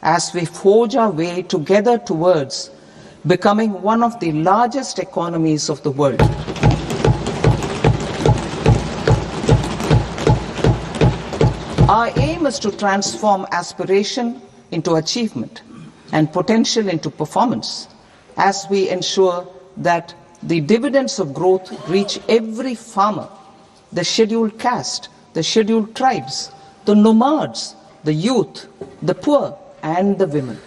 as we forge our way together towards becoming one of the largest economies of the world. Our aim is to transform aspiration into achievement and potential into performance, as we ensure that the dividends of growth reach every farmer, the scheduled caste, the scheduled tribes, the nomads, the youth, the poor, and the women.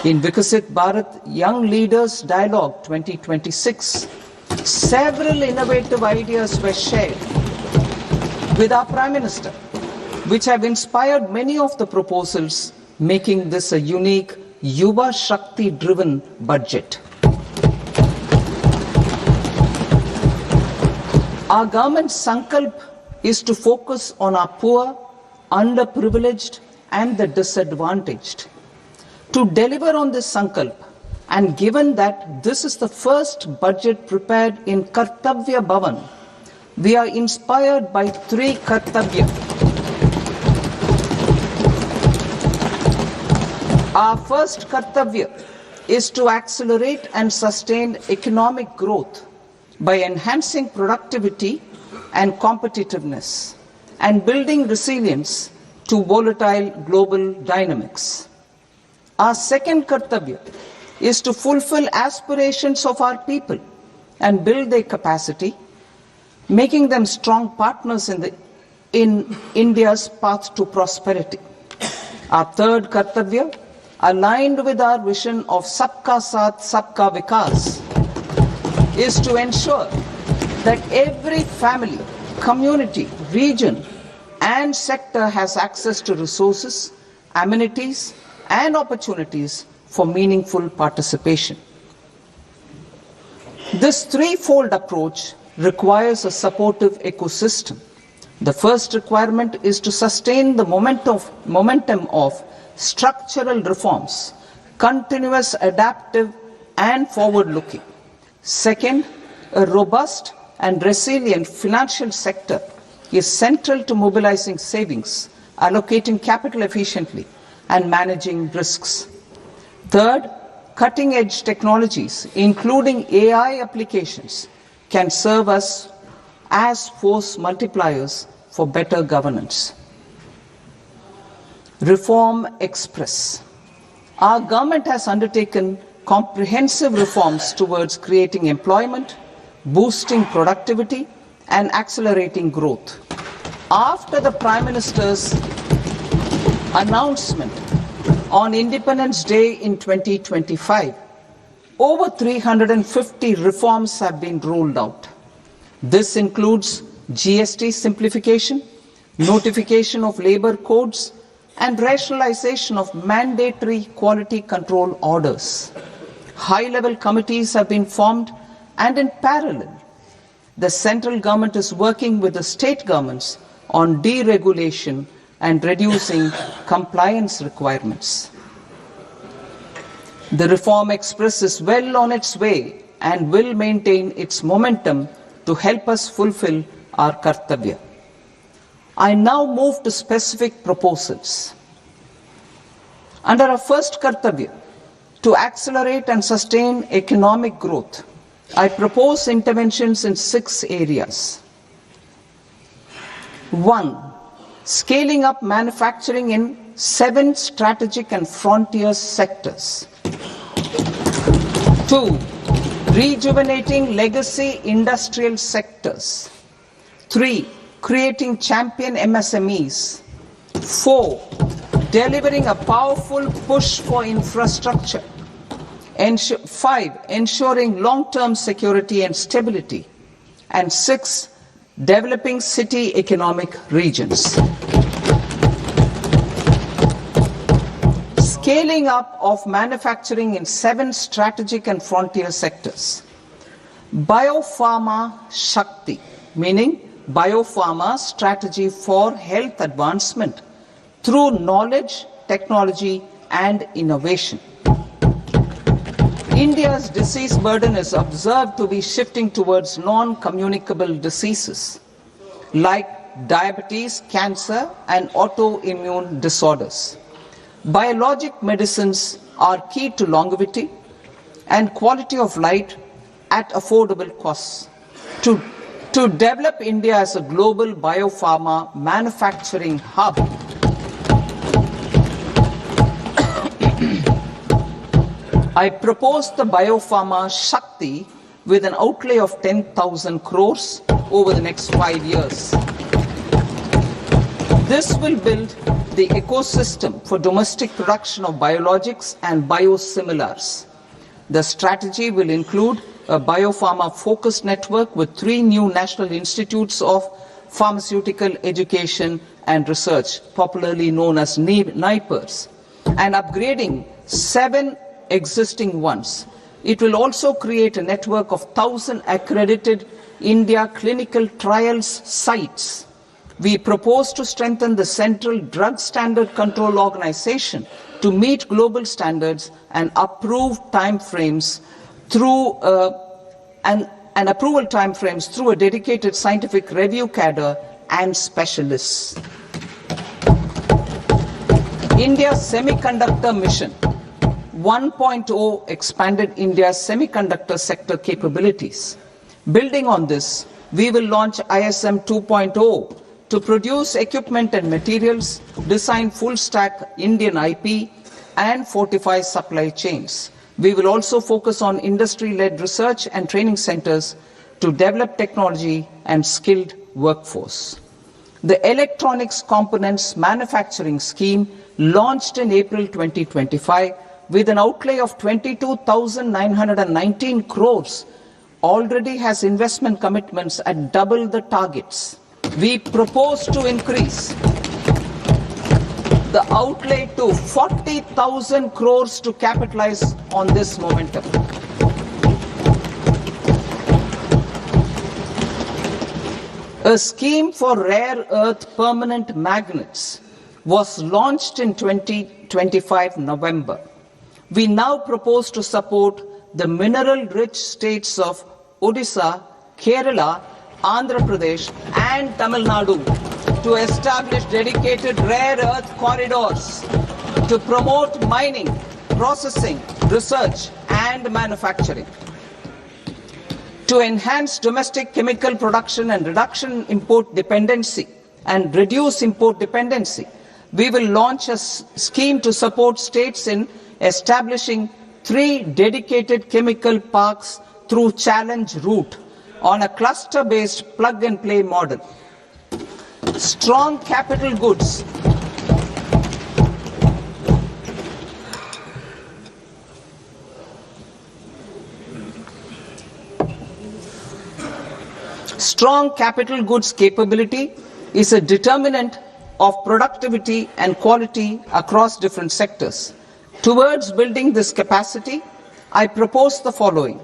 In Vikasit Bharat Young Leaders Dialogue 2026, several innovative ideas were shared with our Prime Minister, which have inspired many of the proposals, making this a unique Yuva Shakti-driven budget. Our government's sankalp is to focus on our poor, underprivileged, and the disadvantaged. To deliver on this sankalp, and given that this is the first budget prepared in Kartavya Bhavan, we are inspired by three Kartavya. Our first Kartavya is to accelerate and sustain economic growth by enhancing productivity and competitiveness and building resilience to volatile global dynamics. Our second Kartavya is to fulfill aspirations of our people and build their capacity, making them strong partners in India's path to prosperity. Our third Kartavya, aligned with our vision of Sabka Saath, Sabka Vikas, is to ensure that every family, community, region, and sector has access to resources, amenities, and opportunities for meaningful participation. This threefold approach requires a supportive ecosystem. The first requirement is to sustain the momentum of structural reforms, continuous, adaptive, and forward-looking. Second, a robust and resilient financial sector is central to mobilizing savings, allocating capital efficiently, and managing risks. Third, cutting-edge technologies, including AI applications, can serve us as force multipliers for better governance. Reform Express. Our government has undertaken comprehensive reforms towards creating employment, boosting productivity, and accelerating growth. After the Prime Minister's announcement on Independence Day in 2025, over 350 reforms have been rolled out. This includes GST simplification, notification of labor codes, and rationalization of mandatory quality control orders. High-level committees have been formed, and in parallel, the central government is working with the state governments on deregulation and reducing compliance requirements. The Reform Express is well on its way and will maintain its momentum to help us fulfill our Kartavya. I now move to specific proposals. Under our first Kartavya, to accelerate and sustain economic growth, I propose interventions in 6 areas. 1. Scaling up manufacturing in 7 strategic and frontier sectors. 2. Rejuvenating legacy industrial sectors. 3. Creating champion MSMEs. 4. Delivering a powerful push for infrastructure. 5. Ensuring long-term security and stability. And 6. Developing city economic regions. Scaling up of manufacturing in 7 strategic and frontier sectors. Biopharma Shakti, meaning biopharma strategy for health advancement through knowledge, technology, and innovation. India's disease burden is observed to be shifting towards non-communicable diseases like diabetes, cancer, and autoimmune disorders. Biologic medicines are key to longevity and quality of life at affordable costs. To develop India as a global biopharma manufacturing hub, I propose the Biopharma Shakti with an outlay of 10,000 crores over the next 5 years. This will build the ecosystem for domestic production of biologics and biosimilars. The strategy will include a biopharma-focused network with 3 new national institutes of pharmaceutical education and research, popularly known as NIPERs, and upgrading 7 existing ones. It will also create a network of 1,000 accredited India clinical trials sites. We propose to strengthen the Central Drug Standard Control Organization to meet global standards and approve timeframes through approval timeframes through a dedicated scientific review cadre and specialists. India's semiconductor mission 1.0 expanded India's semiconductor sector capabilities. Building on this, we will launch ISM 2.0 to produce equipment and materials, design full-stack Indian IP, and fortify supply chains. We will also focus on industry-led research and training centers to develop technology and skilled workforce. The Electronics Components Manufacturing Scheme, launched in April 2025 with an outlay of 22,919 crores, already has investment commitments at double the targets. We propose to increase the outlay to 40,000 crores to capitalize on this momentum. A scheme for rare earth permanent magnets was launched in 2025 November. We now propose to support the mineral-rich states of Odisha, Kerala, Andhra Pradesh and Tamil Nadu to establish dedicated rare earth corridors to promote mining, processing, research and manufacturing. To enhance domestic chemical production and reduce import dependency, we will launch a scheme to support states in establishing 3 dedicated chemical parks through challenge route on a cluster-based plug-and-play model. Strong capital goods. Strong capital goods capability is a determinant of productivity and quality across different sectors. Towards building this capacity, I propose the following.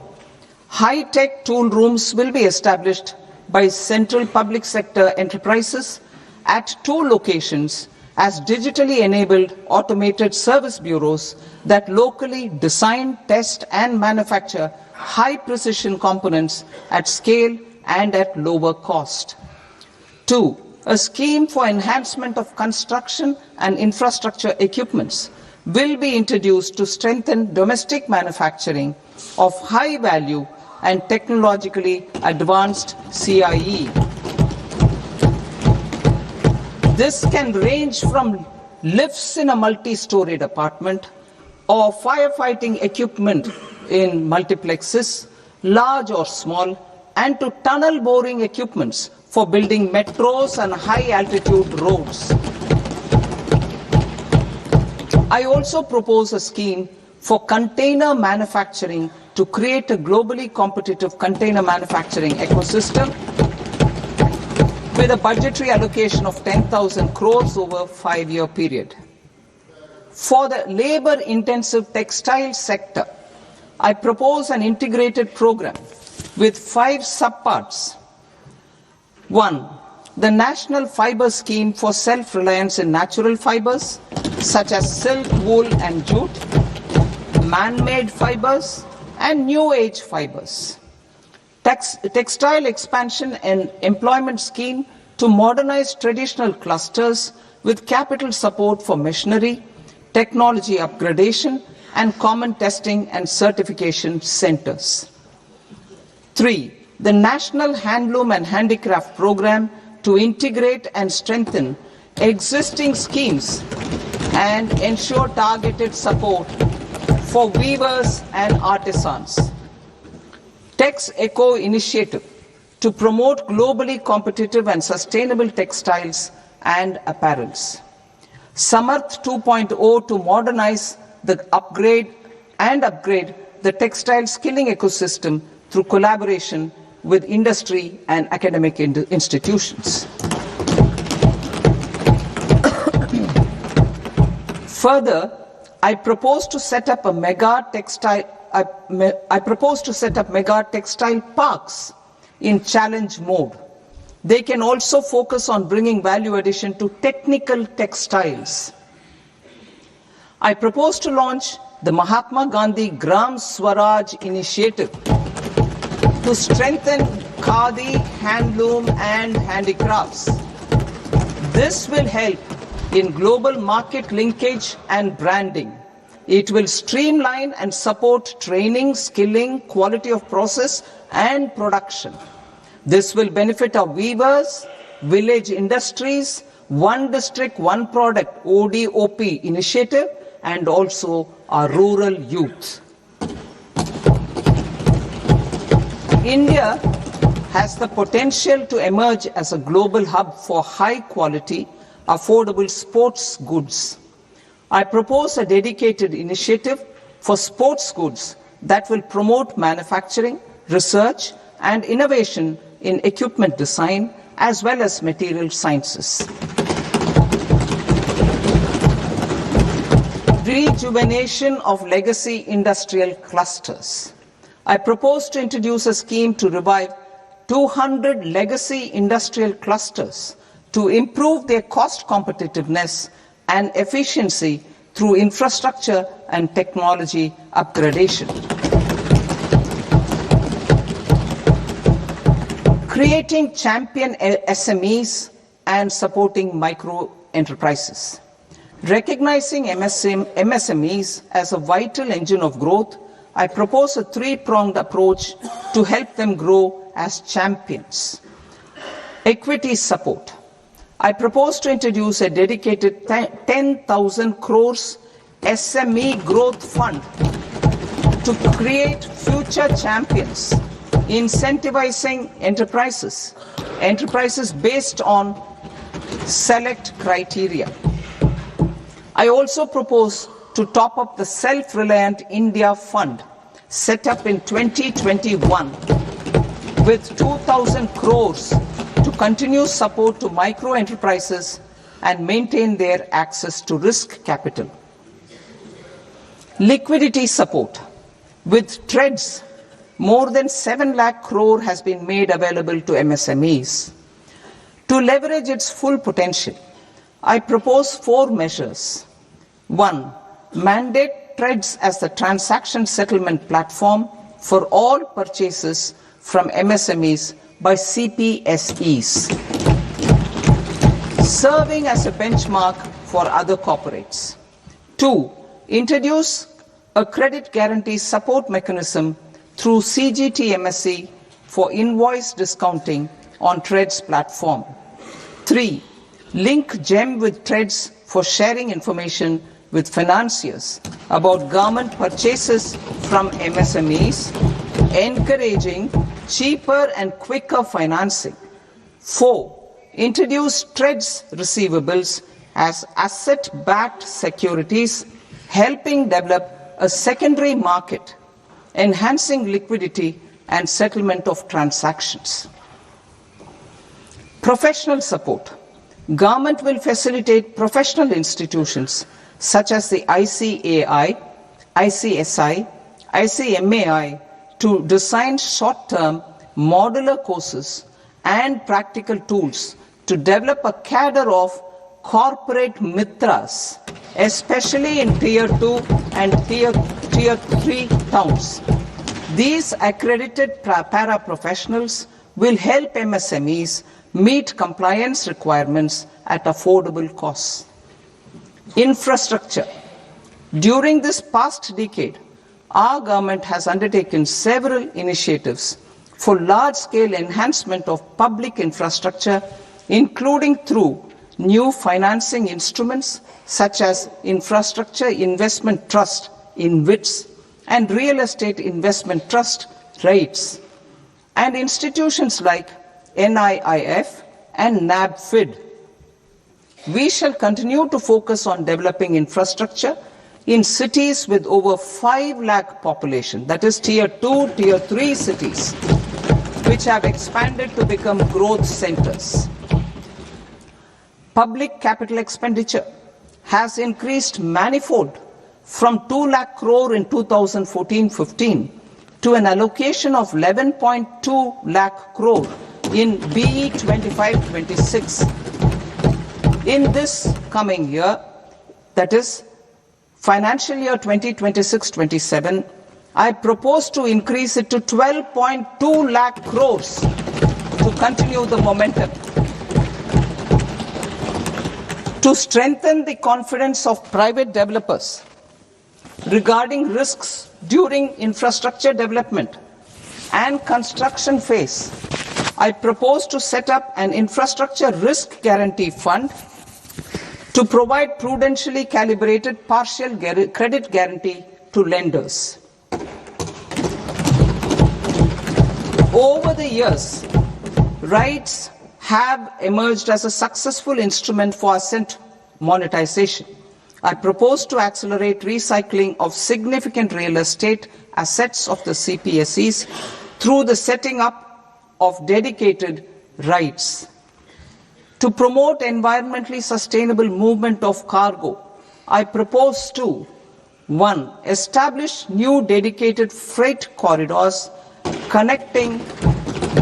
High-tech tool rooms will be established by central public sector enterprises at 2 locations as digitally enabled automated service bureaus that locally design, test and manufacture high-precision components at scale and at lower cost. 2. A scheme for enhancement of construction and infrastructure equipments will be introduced to strengthen domestic manufacturing of high value and technologically advanced CIE. This can range from lifts in a multi-storied apartment or firefighting equipment in multiplexes, large or small, and to tunnel boring equipments for building metros and high-altitude roads. I also propose a scheme for container manufacturing to create a globally competitive container manufacturing ecosystem with a budgetary allocation of 10,000 crores over a 5-year period. For the labor-intensive textile sector, I propose an integrated program with 5 subparts. 1. The National Fiber Scheme for self-reliance in natural fibers, such as silk, wool and jute, man-made fibers, and new age fibers. Textile expansion and employment scheme to modernize traditional clusters with capital support for machinery, technology upgradation, and common testing and certification centers. 3. The National Handloom and Handicraft Program to integrate and strengthen existing schemes and ensure targeted support for weavers and artisans. Tex Eco Initiative to promote globally competitive and sustainable textiles and apparels. Samarth 2.0 to modernize the upgrade the textile skilling ecosystem through collaboration with industry and academic institutions. Further, I propose to set up mega textile parks in challenge mode. They can also focus on bringing value addition to technical textiles. I propose to launch the Mahatma Gandhi Gram Swaraj initiative to strengthen khadi, handloom and handicrafts. This will help in global market linkage and branding. It will streamline and support training, skilling, quality of process and production. This will benefit our weavers, village industries, One District, One Product ODOP initiative and also our rural youth. India has the potential to emerge as a global hub for high quality, affordable sports goods. I propose a dedicated initiative for sports goods that will promote manufacturing, research and innovation in equipment design as well as material sciences. Rejuvenation of legacy industrial clusters. I propose to introduce a scheme to revive 200 legacy industrial clusters to improve their cost competitiveness and efficiency through infrastructure and technology upgradation. Creating champion SMEs and supporting micro enterprises. Recognizing MSMEs as a vital engine of growth, I propose a three-pronged approach to help them grow as champions. Equity support. I propose to introduce a dedicated 10,000 crores SME growth fund to create future champions, incentivizing enterprises based on select criteria. I also propose to top up the Self-Reliant India Fund set up in 2021 with 2,000 crores to continue support to micro enterprises and maintain their access to risk capital. Liquidity support. With TREDS, more than 7 lakh crore has been made available to MSMEs. To leverage its full potential, I propose 4 measures. 1. Mandate TREDS as the transaction settlement platform for all purchases from MSMEs by CPSEs, serving as a benchmark for other corporates. 2. Introduce a credit guarantee support mechanism through CGTMSE for invoice discounting on TREDS platform. 3. Link GEM with TREDS for sharing information with financiers about government purchases from MSMEs, encouraging cheaper and quicker financing. 4. Introduce TREDS receivables as asset-backed securities, helping develop a secondary market, enhancing liquidity and settlement of transactions. Professional support. Government will facilitate professional institutions such as the ICAI, ICSI, ICMAI to design short-term modular courses and practical tools to develop a cadre of corporate mitras, especially in Tier 2 and Tier 3 towns. These accredited para-professionals will help MSMEs meet compliance requirements at affordable costs. Infrastructure. During this past decade, our government has undertaken several initiatives for large-scale enhancement of public infrastructure, including through new financing instruments such as Infrastructure Investment Trust (InvITs) and Real Estate Investment Trust (REITs), and institutions like NIIF and NABFID. We shall continue to focus on developing infrastructure in cities with over 5 lakh population, that is Tier 2, Tier 3 cities, which have expanded to become growth centers. Public capital expenditure has increased manifold from 2 lakh crore in 2014-15 to an allocation of 11.2 lakh crore in BE 25-26. In this coming year, that is financial year 2026-27, I propose to increase it to 12.2 lakh crores to continue the momentum. To strengthen the confidence of private developers regarding risks during infrastructure development and construction phase, I propose to set up an infrastructure risk guarantee fund to provide prudentially calibrated partial credit guarantee to lenders. Over the years, REITs have emerged as a successful instrument for asset monetization. I propose to accelerate recycling of significant real estate assets of the CPSEs through the setting up of dedicated REITs. To promote environmentally sustainable movement of cargo, I propose to 1. Establish new dedicated freight corridors connecting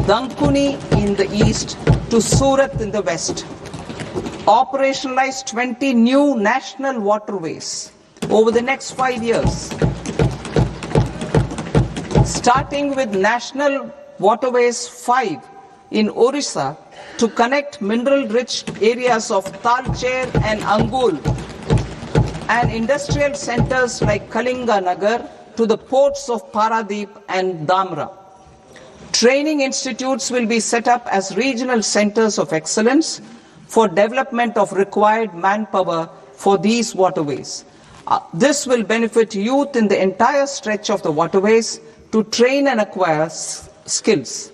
Dankuni in the east to Surat in the west. Operationalize 20 new national waterways over the next 5 years, starting with National Waterways 5 in Orissa to connect mineral-rich areas of Talcher and Angul and industrial centers like Kalinga Nagar to the ports of Paradeep and Dhamra. Training institutes will be set up as regional centers of excellence for development of required manpower for these waterways. This will benefit youth in the entire stretch of the waterways to train and acquire skills.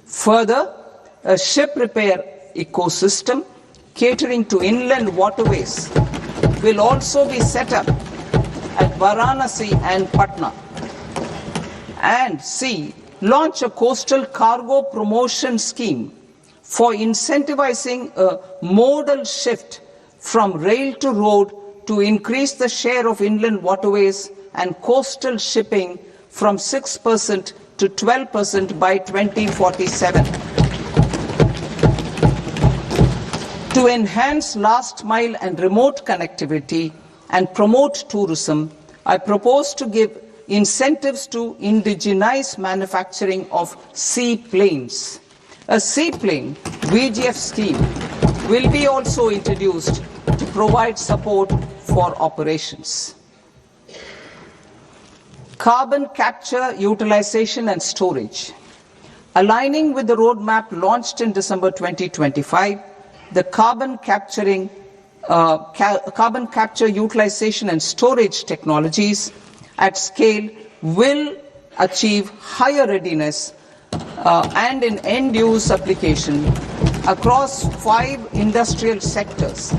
Further, a ship repair ecosystem catering to inland waterways will also be set up at Varanasi and Patna. And C. Launch a coastal cargo promotion scheme for incentivizing a modal shift from rail to road to increase the share of inland waterways and coastal shipping from 6% to 12% by 2047. To enhance last mile and remote connectivity and promote tourism, I propose to give incentives to indigenize manufacturing of seaplanes. A seaplane VGF scheme will be also introduced to provide support for operations. Carbon capture, utilization and storage. Aligning with the roadmap launched in December 2025, the carbon capture, utilization and storage technologies at scale will achieve higher readiness and in end-use application across 5 industrial sectors,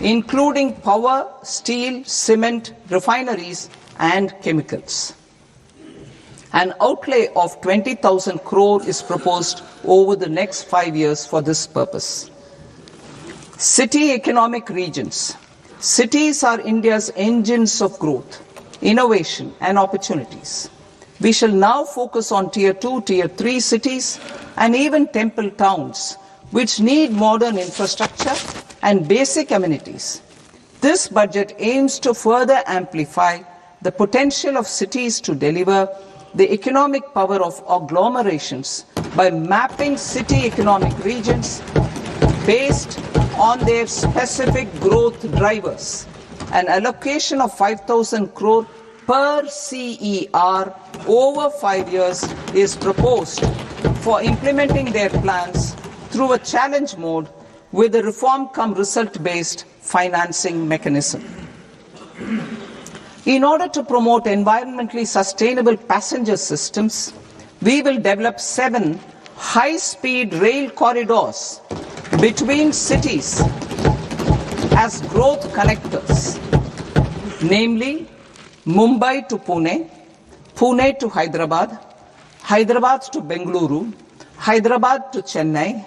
including power, steel, cement, refineries, and chemicals. An outlay of 20,000 crore is proposed over the next 5 years for this purpose. City economic regions. Cities are India's engines of growth, innovation, and opportunities. We shall now focus on Tier 2, Tier 3 cities, and even temple towns, which need modern infrastructure and basic amenities. This budget aims to further amplify the potential of cities to deliver the economic power of agglomerations by mapping city economic regions based on their specific growth drivers an allocation of 5,000 crore per CER over 5 years is proposed for implementing their plans through a challenge mode with a reform cum result-based financing mechanism. In order to promote environmentally sustainable passenger systems, we will develop 7 high-speed rail corridors between cities as growth connectors, namely Mumbai to Pune, Pune to Hyderabad, Hyderabad to Bengaluru, Hyderabad to Chennai,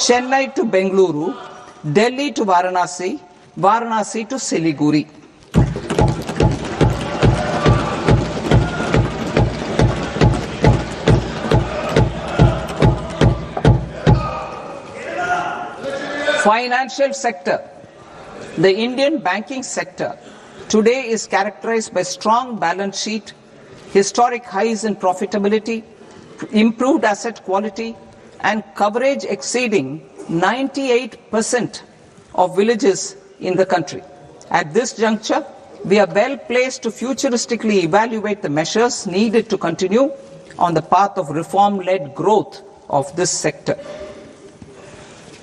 Chennai to Bengaluru, Delhi to Varanasi, Varanasi to Siliguri. Financial sector. The Indian banking sector today is characterized by strong balance sheet, historic highs in profitability, improved asset quality, and coverage exceeding 98% of villages in the country. At this juncture, we are well placed to futuristically evaluate the measures needed to continue on the path of reform-led growth of this sector.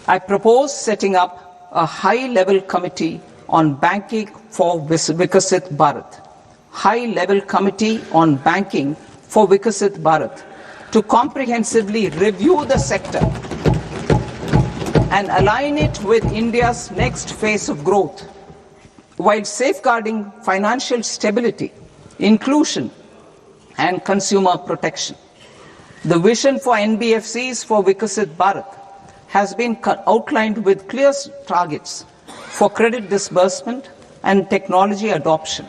I propose setting up a high-level committee on banking for Vikasit Bharat. High-level committee on banking for Vikasit Bharat to comprehensively review the sector and align it with India's next phase of growth, while safeguarding financial stability, inclusion, and consumer protection. The vision for NBFCs for Vikasit Bharat has been outlined with clear targets for credit disbursement and technology adoption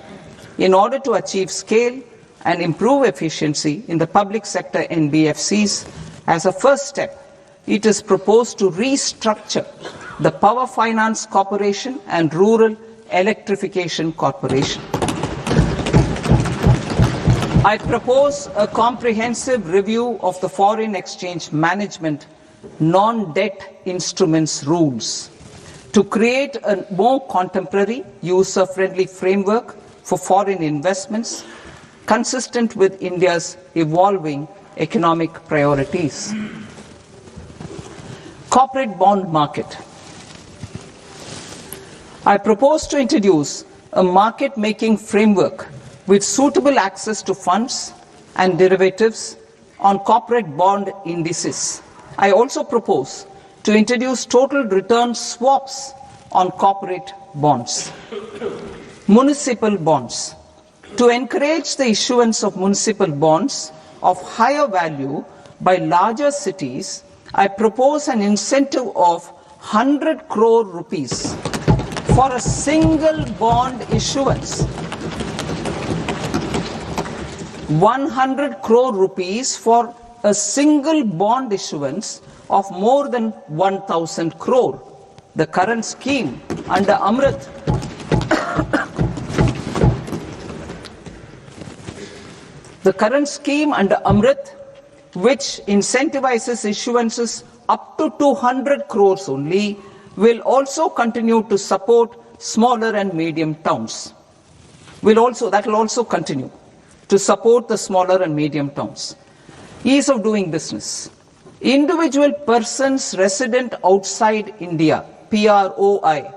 in order to achieve scale and improve efficiency in the public sector NBFCs. As a first step, it is proposed to restructure the Power Finance Corporation and Rural Electrification Corporation. I propose a comprehensive review of the foreign exchange management non-debt instruments rules to create a more contemporary, user-friendly framework for foreign investments consistent with India's evolving economic priorities. Corporate bond market. I propose to introduce a market-making framework with suitable access to funds and derivatives on corporate bond indices. I also propose to introduce total return swaps on corporate bonds. Municipal bonds. To encourage the issuance of municipal bonds of higher value by larger cities, I propose an incentive of 100 crore rupees for a single bond issuance. 100 crore rupees for a single bond issuance of more than 1,000 crore. The current scheme under Amrit which incentivizes issuances up to 200 crores only, will also continue to support smaller and medium towns. That will also continue to support the smaller and medium towns. Ease of doing business. Individual persons resident outside India, PROI,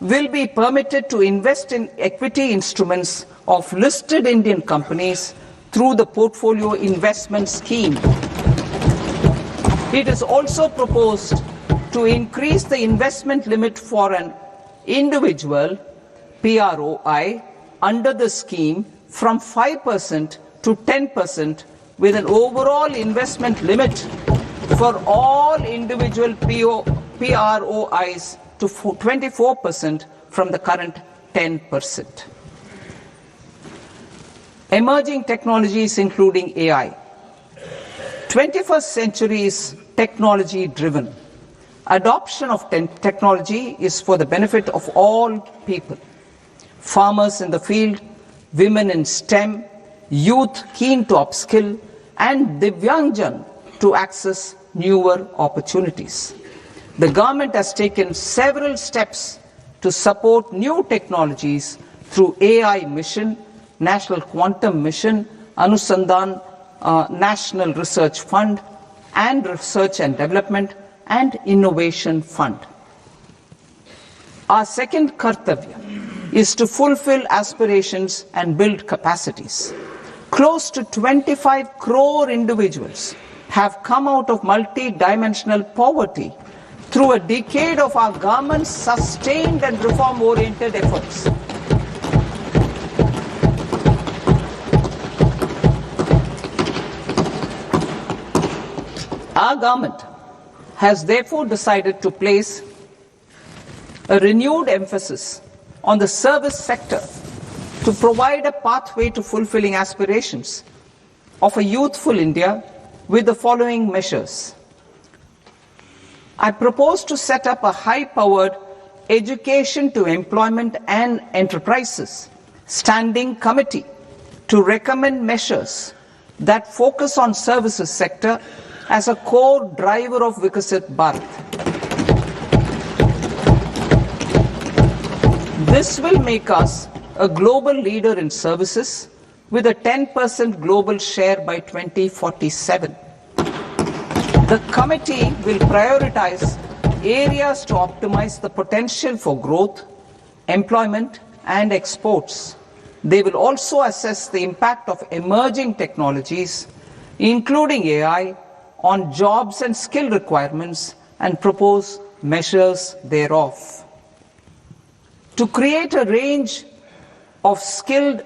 will be permitted to invest in equity instruments of listed Indian companies through the portfolio investment scheme. It is also proposed to increase the investment limit for an individual PROI under the scheme from 5% to 10%, with an overall investment limit for all individual PROIs to 24% from the current 10%. Emerging technologies including AI. 21st century is technology driven. Adoption of technology is for the benefit of all people. Farmers in the field, women in STEM, youth keen to upskill, and Divyangjan to access newer opportunities. The government has taken several steps to support new technologies through AI mission, National Quantum Mission, Anusandhan National Research Fund, and Research and Development and Innovation Fund. Our second kartavya is to fulfill aspirations and build capacities. Close to 25 crore individuals have come out of multi-dimensional poverty through a decade of our government's sustained and reform-oriented efforts. Our government has therefore decided to place a renewed emphasis on the service sector to provide a pathway to fulfilling aspirations of a youthful India with the following measures. I propose to set up a high-powered education to employment and enterprises standing committee to recommend measures that focus on services sector as a core driver of Vikasit Bharat. This will make us a global leader in services with a 10% global share by 2047. The committee will prioritize areas to optimize the potential for growth, employment, and exports. They will also assess the impact of emerging technologies, including AI, on jobs and skill requirements and propose measures thereof. To create a range of skilled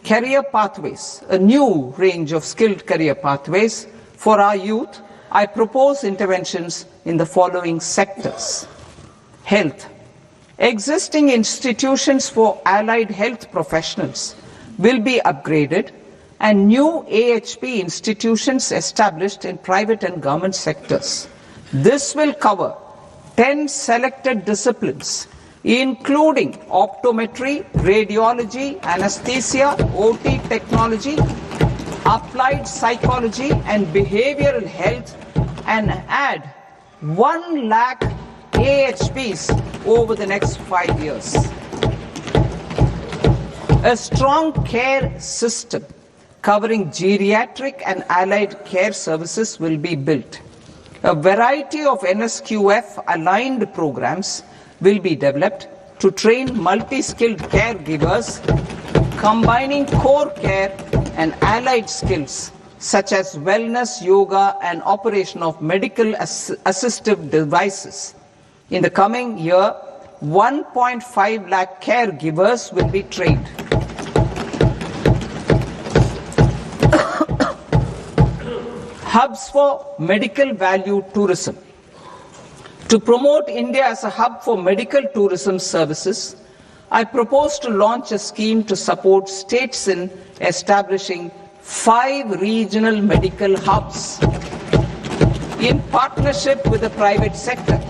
career pathways, a new range of skilled career pathways for our youth, I propose interventions in the following sectors. Health. Existing institutions for allied health professionals will be upgraded and new AHP institutions established in private and government sectors. This will cover 10 selected disciplines, including optometry, radiology, anesthesia, OT technology, applied psychology and behavioral health, and add 1 lakh AHPs over the next 5 years. A strong care system covering geriatric and allied care services will be built. A variety of NSQF aligned programs will be developed to train multi-skilled caregivers, combining core care and allied skills such as wellness, yoga, and operation of medical assistive devices. In the coming year, 1.5 lakh caregivers will be trained. Hubs for medical value tourism. To promote India as a hub for medical tourism services, I propose to launch a scheme to support states in establishing 5 regional medical hubs in partnership with the private sector.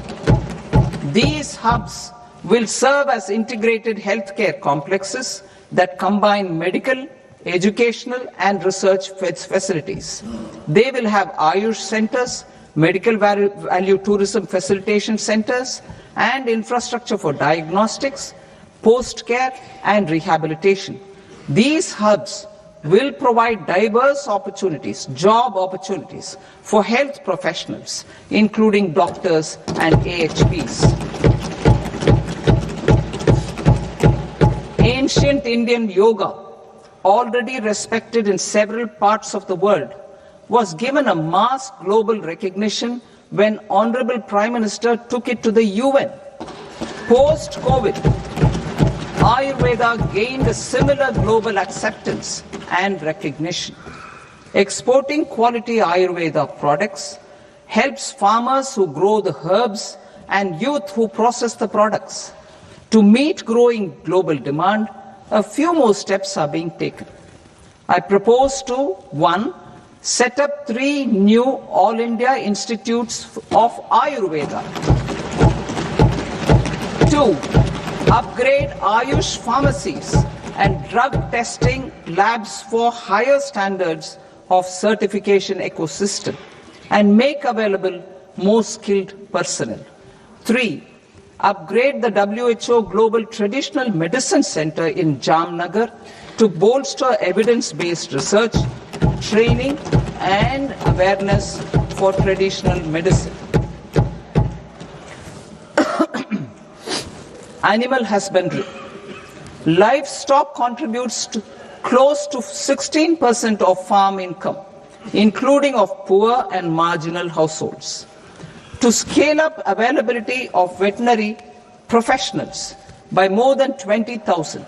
These hubs will serve as integrated healthcare complexes that combine medical, educational and research facilities. They will have Ayush centers, medical value tourism facilitation centers, and infrastructure for diagnostics, post-care and rehabilitation. These hubs will provide diverse opportunities, job opportunities for health professionals, including doctors and AHPs. Ancient Indian yoga, already respected in several parts of the world, was given a mass global recognition when Honorable Prime Minister took it to the UN. Post-COVID, Ayurveda gained a similar global acceptance and recognition. Exporting quality Ayurveda products helps farmers who grow the herbs and youth who process the products. To meet growing global demand, a few more steps are being taken. I propose to 1. Set up 3 new All India Institutes of Ayurveda. 2. Upgrade Ayush pharmacies and drug testing labs for higher standards of certification ecosystem and make available more skilled personnel. 3. upgrade the WHO Global Traditional Medicine Center in Jamnagar to bolster evidence-based research, training and awareness for traditional medicine. Animal husbandry. Livestock contributes to close to 16% of farm income, including of poor and marginal households. To scale up availability of veterinary professionals by more than 20,000,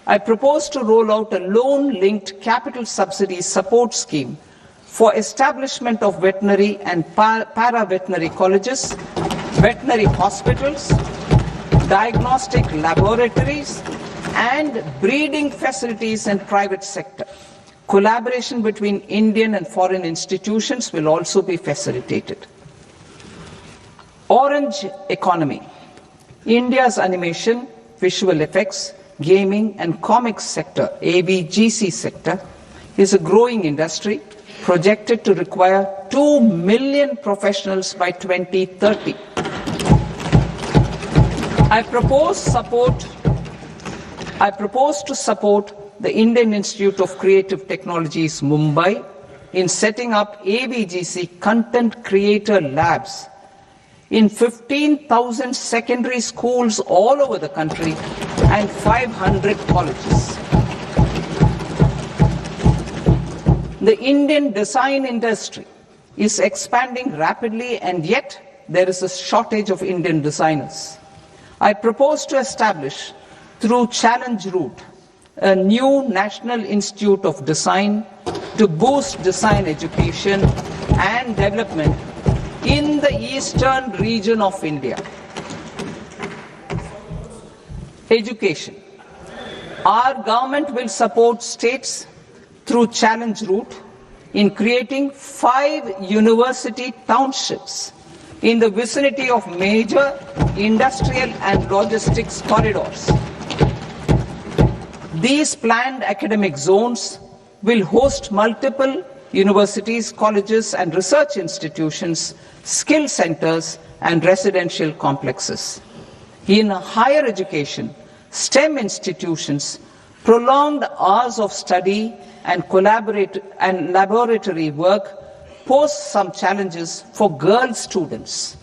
I propose to roll out a loan-linked capital subsidy support scheme for establishment of veterinary and para-veterinary colleges, veterinary hospitals, diagnostic laboratories, and breeding facilities in private sector. Collaboration between Indian and foreign institutions will also be facilitated. Orange economy. India's animation, visual effects, gaming and comics sector, AVGC sector, is a growing industry projected to require 2 million professionals by 2030. I propose to support the Indian Institute of Creative Technologies, Mumbai, in setting up AVGC content creator labs in 15,000 secondary schools all over the country and 500 colleges. The Indian design industry is expanding rapidly, and yet there is a shortage of Indian designers. I propose to establish, through Challenge Route, a new National Institute of Design to boost design education and development in the eastern region of India. Education. Our government will support states through Challenge Route in creating 5 university townships in the vicinity of major industrial and logistics corridors. These planned academic zones will host multiple universities, colleges and research institutions, skill centers and residential complexes. In higher education, STEM institutions, prolonged hours of study and laboratory work pose some challenges for girl students.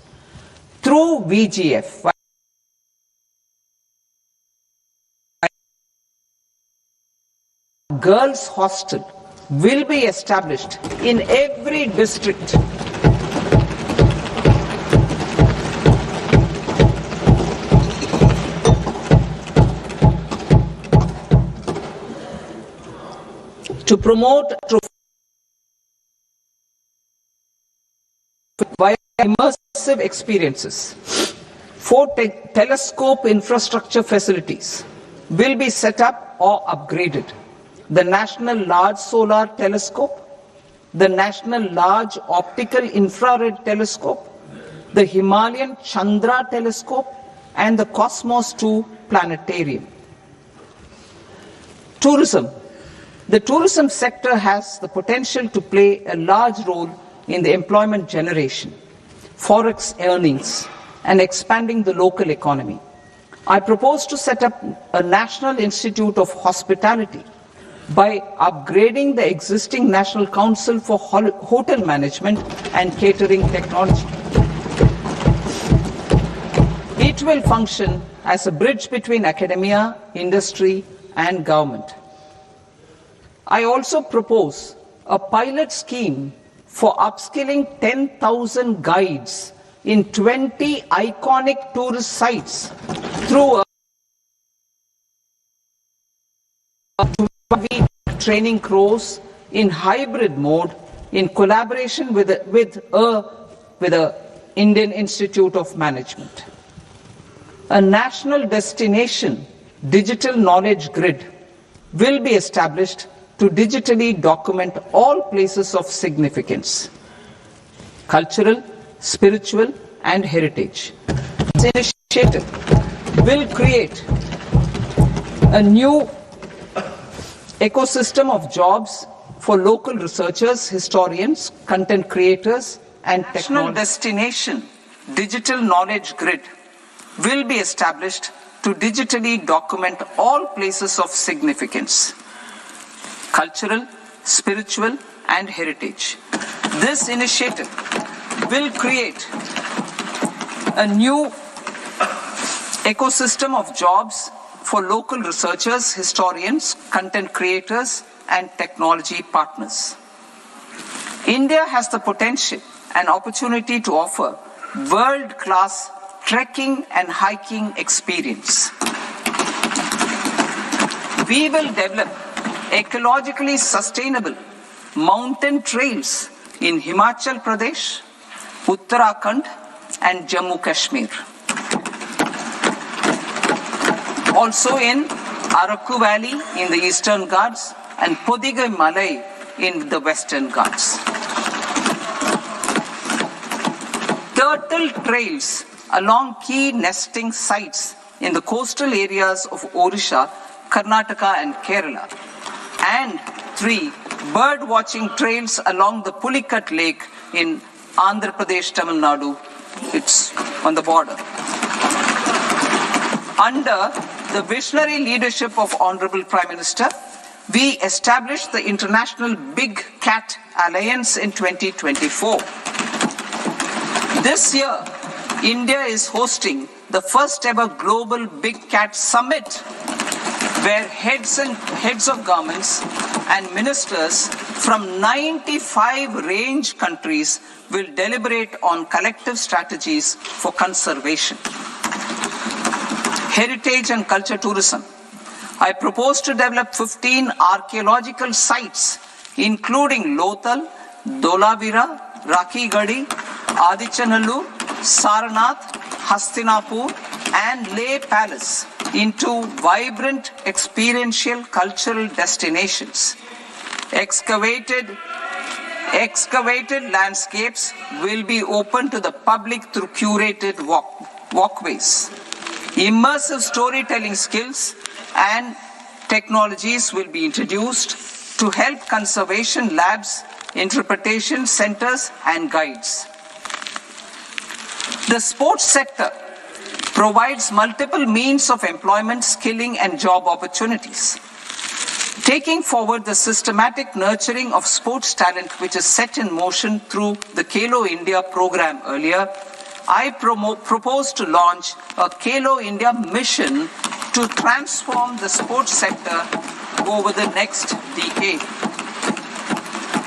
Through VGF, girls' hostel will be established in every district. To promote via immersive experiences, 4 telescope infrastructure facilities will be set up or upgraded. The National Large Solar Telescope, the National Large Optical Infrared Telescope, the Himalayan Chandra Telescope, and the Cosmos 2 Planetarium. Tourism. The tourism sector has the potential to play a large role in the employment generation, forex earnings, and expanding the local economy. I propose to set up a National Institute of Hospitality by upgrading the existing National Council for Hotel Management and Catering Technology. It will function as a bridge between academia, industry, and government. I also propose a pilot scheme for upskilling 10,000 guides in 20 iconic tourist sites through a week training course in hybrid mode in collaboration with the Indian Institute of Management. A national destination digital knowledge grid will be established to digitally document all places of significance, cultural, spiritual, and heritage. This initiative will create a new ecosystem of jobs for local researchers, historians, content creators, and national destination digital knowledge grid will be established to digitally document all places of significance, cultural, spiritual, and heritage. This initiative will create a new ecosystem of jobs for local researchers, historians, content creators, and technology partners. India has the potential and opportunity to offer world-class trekking and hiking experience. We will develop ecologically sustainable mountain trails in Himachal Pradesh, Uttarakhand, and Jammu Kashmir. Also in Araku Valley in the Eastern Ghats and Podigai Malai in the Western Ghats. Turtle trails along key nesting sites in the coastal areas of Odisha, Karnataka, and Kerala. And 3, bird watching trails along the Pulikat Lake in Andhra Pradesh, Tamil Nadu. It's on the border. Under the visionary leadership of Honorable Prime Minister, we established the International Big Cat Alliance in 2024. This year, India is hosting the first ever Global Big Cat Summit, where heads of governments and ministers from 95 range countries will deliberate on collective strategies for conservation. Heritage and culture tourism. I propose to develop 15 archaeological sites, including Lothal, Dolavira, Rakhi Gadi, Adichanallur, Saranath, Hastinapur, and Leh Palace into vibrant experiential cultural destinations. Excavated landscapes will be open to the public through curated walkways. Immersive storytelling skills and technologies will be introduced to help conservation labs, interpretation centers, and guides. The sports sector provides multiple means of employment, skilling, and job opportunities. Taking forward the systematic nurturing of sports talent which is set in motion through the Khelo India program earlier, I propose to launch a Khelo India mission to transform the sports sector over the next decade.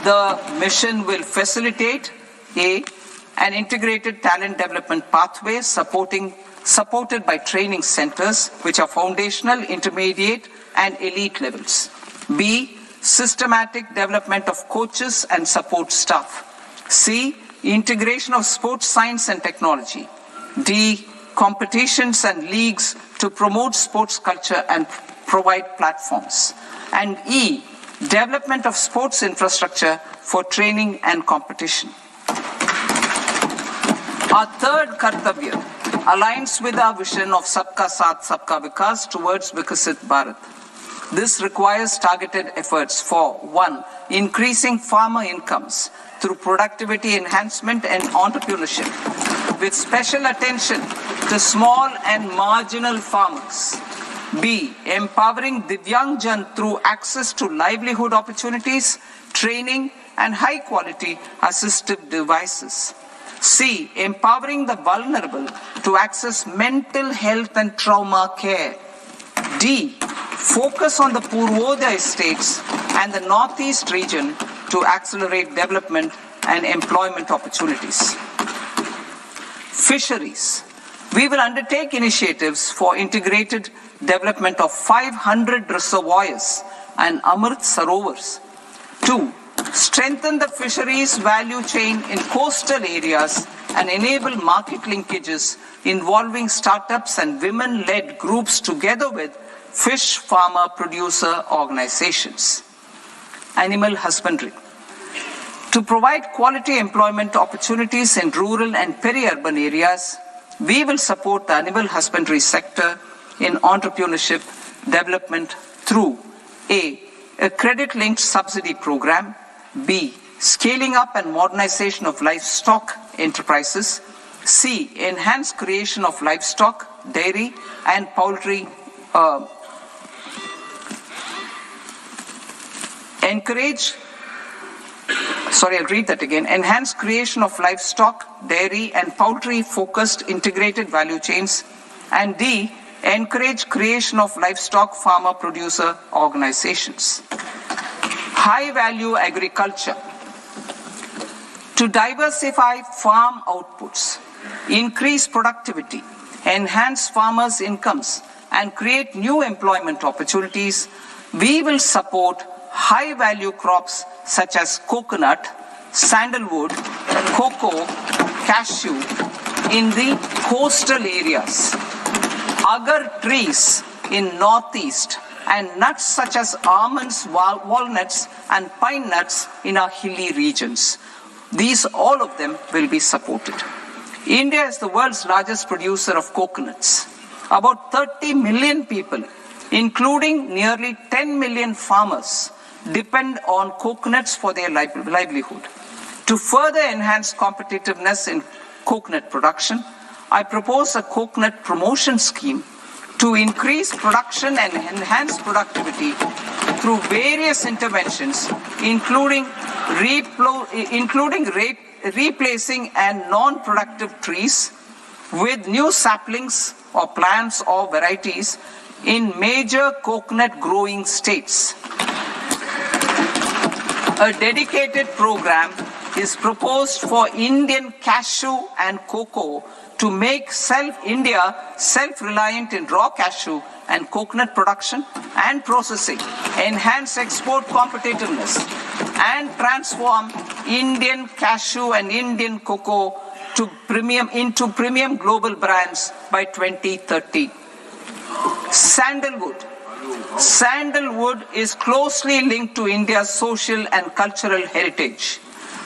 The mission will facilitate an integrated talent development pathway supported by training centers which are foundational, intermediate, and elite levels. B, systematic development of coaches and support staff. C, integration of sports science and technology. D, competitions and leagues to promote sports culture and provide platforms. And E, development of sports infrastructure for training and competition. Our third Kartavya aligns with our vision of Sabka Saath, Sabka Vikas towards Vikasit Bharat. This requires targeted efforts for 1, increasing farmer incomes through productivity enhancement and entrepreneurship, with special attention to small and marginal farmers. B, empowering Divyangjan through access to livelihood opportunities, training, and high-quality assistive devices. C, empowering the vulnerable to access mental health and trauma care. D, focus on the Purvodaya states and the Northeast region to accelerate development and employment opportunities. Fisheries. We will undertake initiatives for integrated development of 500 reservoirs and Amrit Sarovars. 2, strengthen the fisheries value chain in coastal areas and enable market linkages involving startups and women-led groups together with fish farmer producer organizations. Animal husbandry. To provide quality employment opportunities in rural and peri-urban areas, we will support the animal husbandry sector in entrepreneurship development through A, credit-linked subsidy program, B, scaling up and modernization of livestock enterprises, C, enhanced creation of livestock dairy and poultry. Enhance creation of livestock, dairy and poultry focused integrated value chains. And D, encourage creation of livestock farmer producer organizations. High value agriculture. To diversify farm outputs, increase productivity, enhance farmers' incomes and create new employment opportunities, we will support high value crops such as coconut, sandalwood, cocoa, cashew in the coastal areas, agar trees in northeast, and nuts such as almonds, walnuts and pine nuts in our hilly regions. These, all of them, will be supported. India is the world's largest producer of coconuts. About 30 million people, including nearly 10 million farmers, depend on coconuts for their livelihood. To further enhance competitiveness in coconut production, I propose a coconut promotion scheme to increase production and enhance productivity through various interventions, including replacing and non-productive trees with new saplings or plants or varieties in major coconut growing states. A dedicated program is proposed for Indian cashew and cocoa to make India self-reliant in raw cashew and coconut production and processing, enhance export competitiveness, and transform Indian cashew and Indian cocoa into premium global brands by 2030. Sandalwood. Sandalwood is closely linked to India's social and cultural heritage.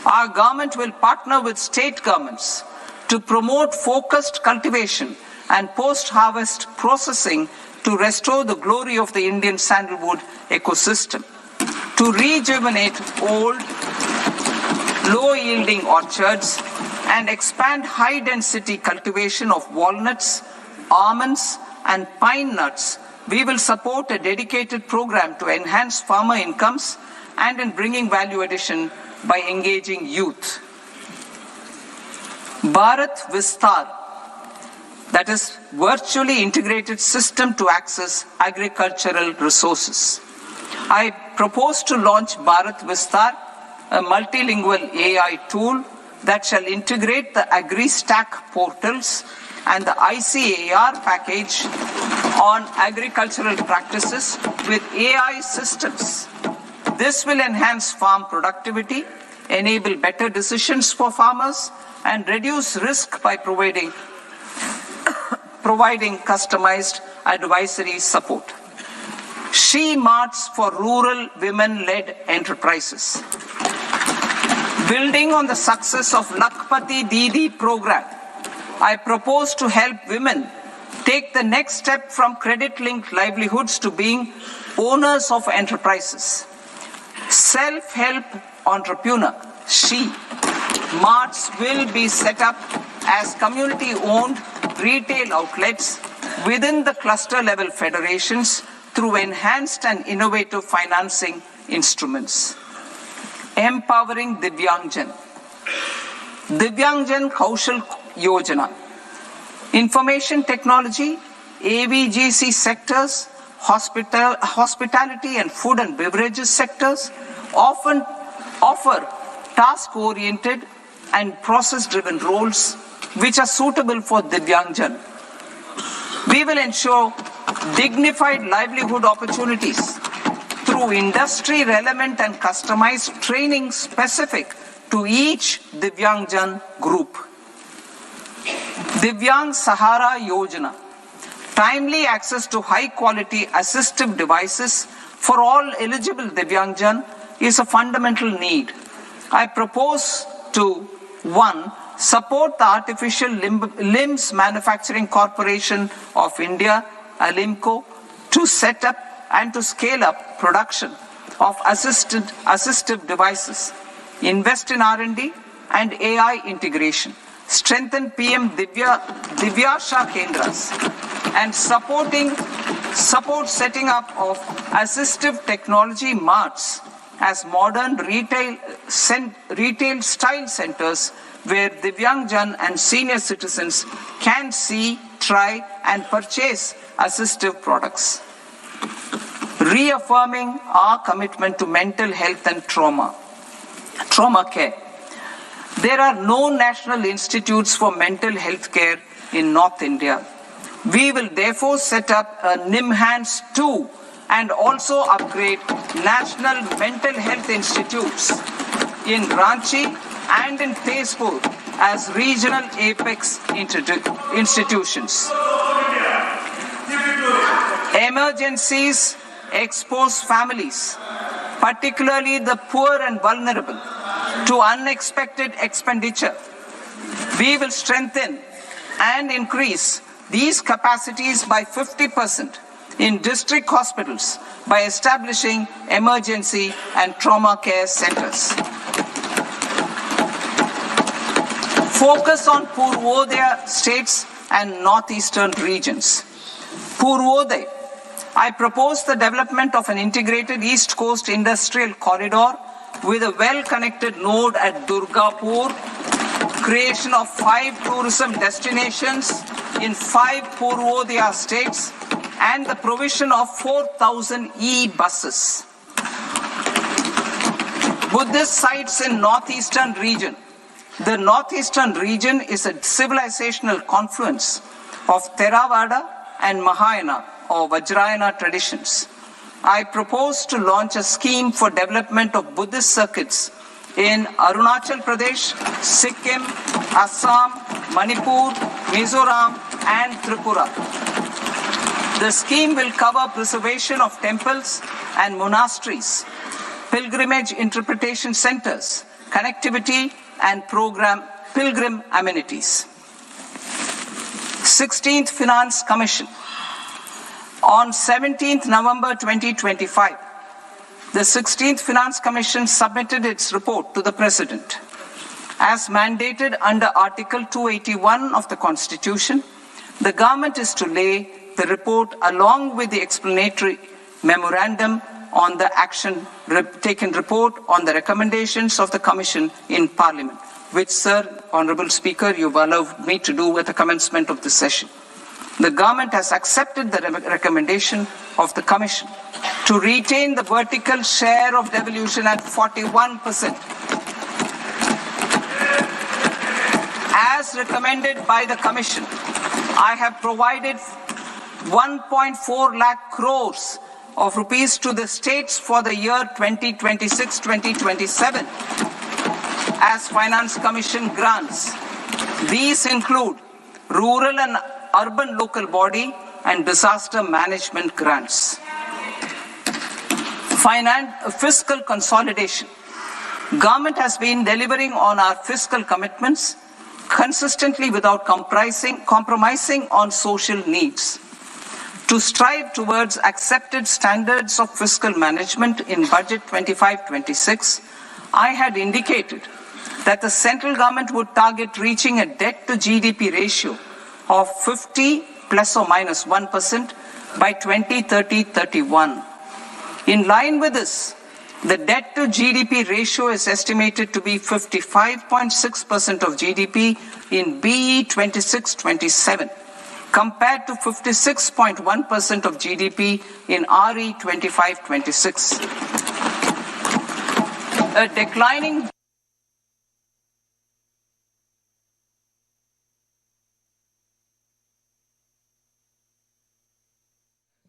Our government will partner with state governments to promote focused cultivation and post-harvest processing to restore the glory of the Indian sandalwood ecosystem, to rejuvenate old, low-yielding orchards and expand high-density cultivation of walnuts, almonds and pine nuts. We will support a dedicated program to enhance farmer incomes and in bringing value addition by engaging youth. Bharat Vistar, that is virtually integrated system to access agricultural resources. I propose to launch Bharat Vistar, a multilingual AI tool that shall integrate the AgriStack portals and the ICAR package on agricultural practices with AI systems. This will enhance farm productivity, enable better decisions for farmers, and reduce risk by providing customized advisory support. She Marts for rural women-led enterprises. Building on the success of Lakpati Didi program, I propose to help women take the next step from credit-linked livelihoods to being owners of enterprises. Self-help entrepreneur, She Marts will be set up as community-owned retail outlets within the cluster-level federations through enhanced and innovative financing instruments. Empowering Divyangjan. Divyangjan Kaushal Yojana. Information technology, AVGC sectors, hospitality and food and beverages sectors often offer task-oriented and process-driven roles which are suitable for Divyangjan. We will ensure dignified livelihood opportunities through industry-relevant and customized training specific to each Divyangjan group. Divyang Sahara Yojana. Timely access to high-quality assistive devices for all eligible Divyangjan is a fundamental need. I propose to 1. Support the Artificial Limbs Manufacturing Corporation of India, Alimco, to set up and to scale up production of assistive devices, invest in R&D and AI integration, strengthen PM Divyasha Kendras, and support setting up of assistive technology marts as modern retail style centers where Divyangjan and senior citizens can see, try and purchase assistive products. Reaffirming our commitment to mental health and trauma care. There are no national institutes for mental health care in North India. We will therefore set up a NIMHANS 2 and also upgrade national mental health institutes in Ranchi and in Tezpur as regional apex institutions. Emergencies expose families, particularly the poor and vulnerable, to unexpected expenditure. We will strengthen and increase these capacities by 50% in district hospitals by establishing emergency and trauma care centers. Focus on Purvodaya states and northeastern regions. Purvodaya, I propose the development of an integrated East Coast industrial corridor with a well-connected node at Durgapur, creation of 5 tourism destinations in 5 Purvodaya states, and the provision of 4,000 e-buses. Buddhist sites in northeastern region. The northeastern region is a civilizational confluence of Theravada and Mahayana or Vajrayana traditions. I propose to launch a scheme for development of Buddhist circuits in Arunachal Pradesh, Sikkim, Assam, Manipur, Mizoram, and Tripura. The scheme will cover preservation of temples and monasteries, pilgrimage interpretation centers, connectivity, and pilgrim amenities. 16th Finance Commission. On 17th November 2025, the 16th Finance Commission submitted its report to the President. As mandated under Article 281 of the Constitution, the government is to lay the report along with the explanatory memorandum on the action taken report on the recommendations of the Commission in Parliament, which, Sir, Honourable Speaker, you've allowed me to do at the commencement of this session. The government has accepted the recommendation of the Commission to retain the vertical share of devolution at 41%. As recommended by the Commission, I have provided 1.4 lakh crores of rupees to the states for the year 2026-2027 as Finance Commission grants. These include rural and urban local body and disaster management grants. Fiscal consolidation. Government has been delivering on our fiscal commitments consistently without compromising on social needs. To strive towards accepted standards of fiscal management in Budget 25-26, I had indicated that the central government would target reaching a debt to GDP ratio of 50 plus or minus 1% by 2030-31. In line with this, the debt to GDP ratio is estimated to be 55.6% of GDP in BE 26-27. compared to 56.1% of GDP in RE 25-26. A declining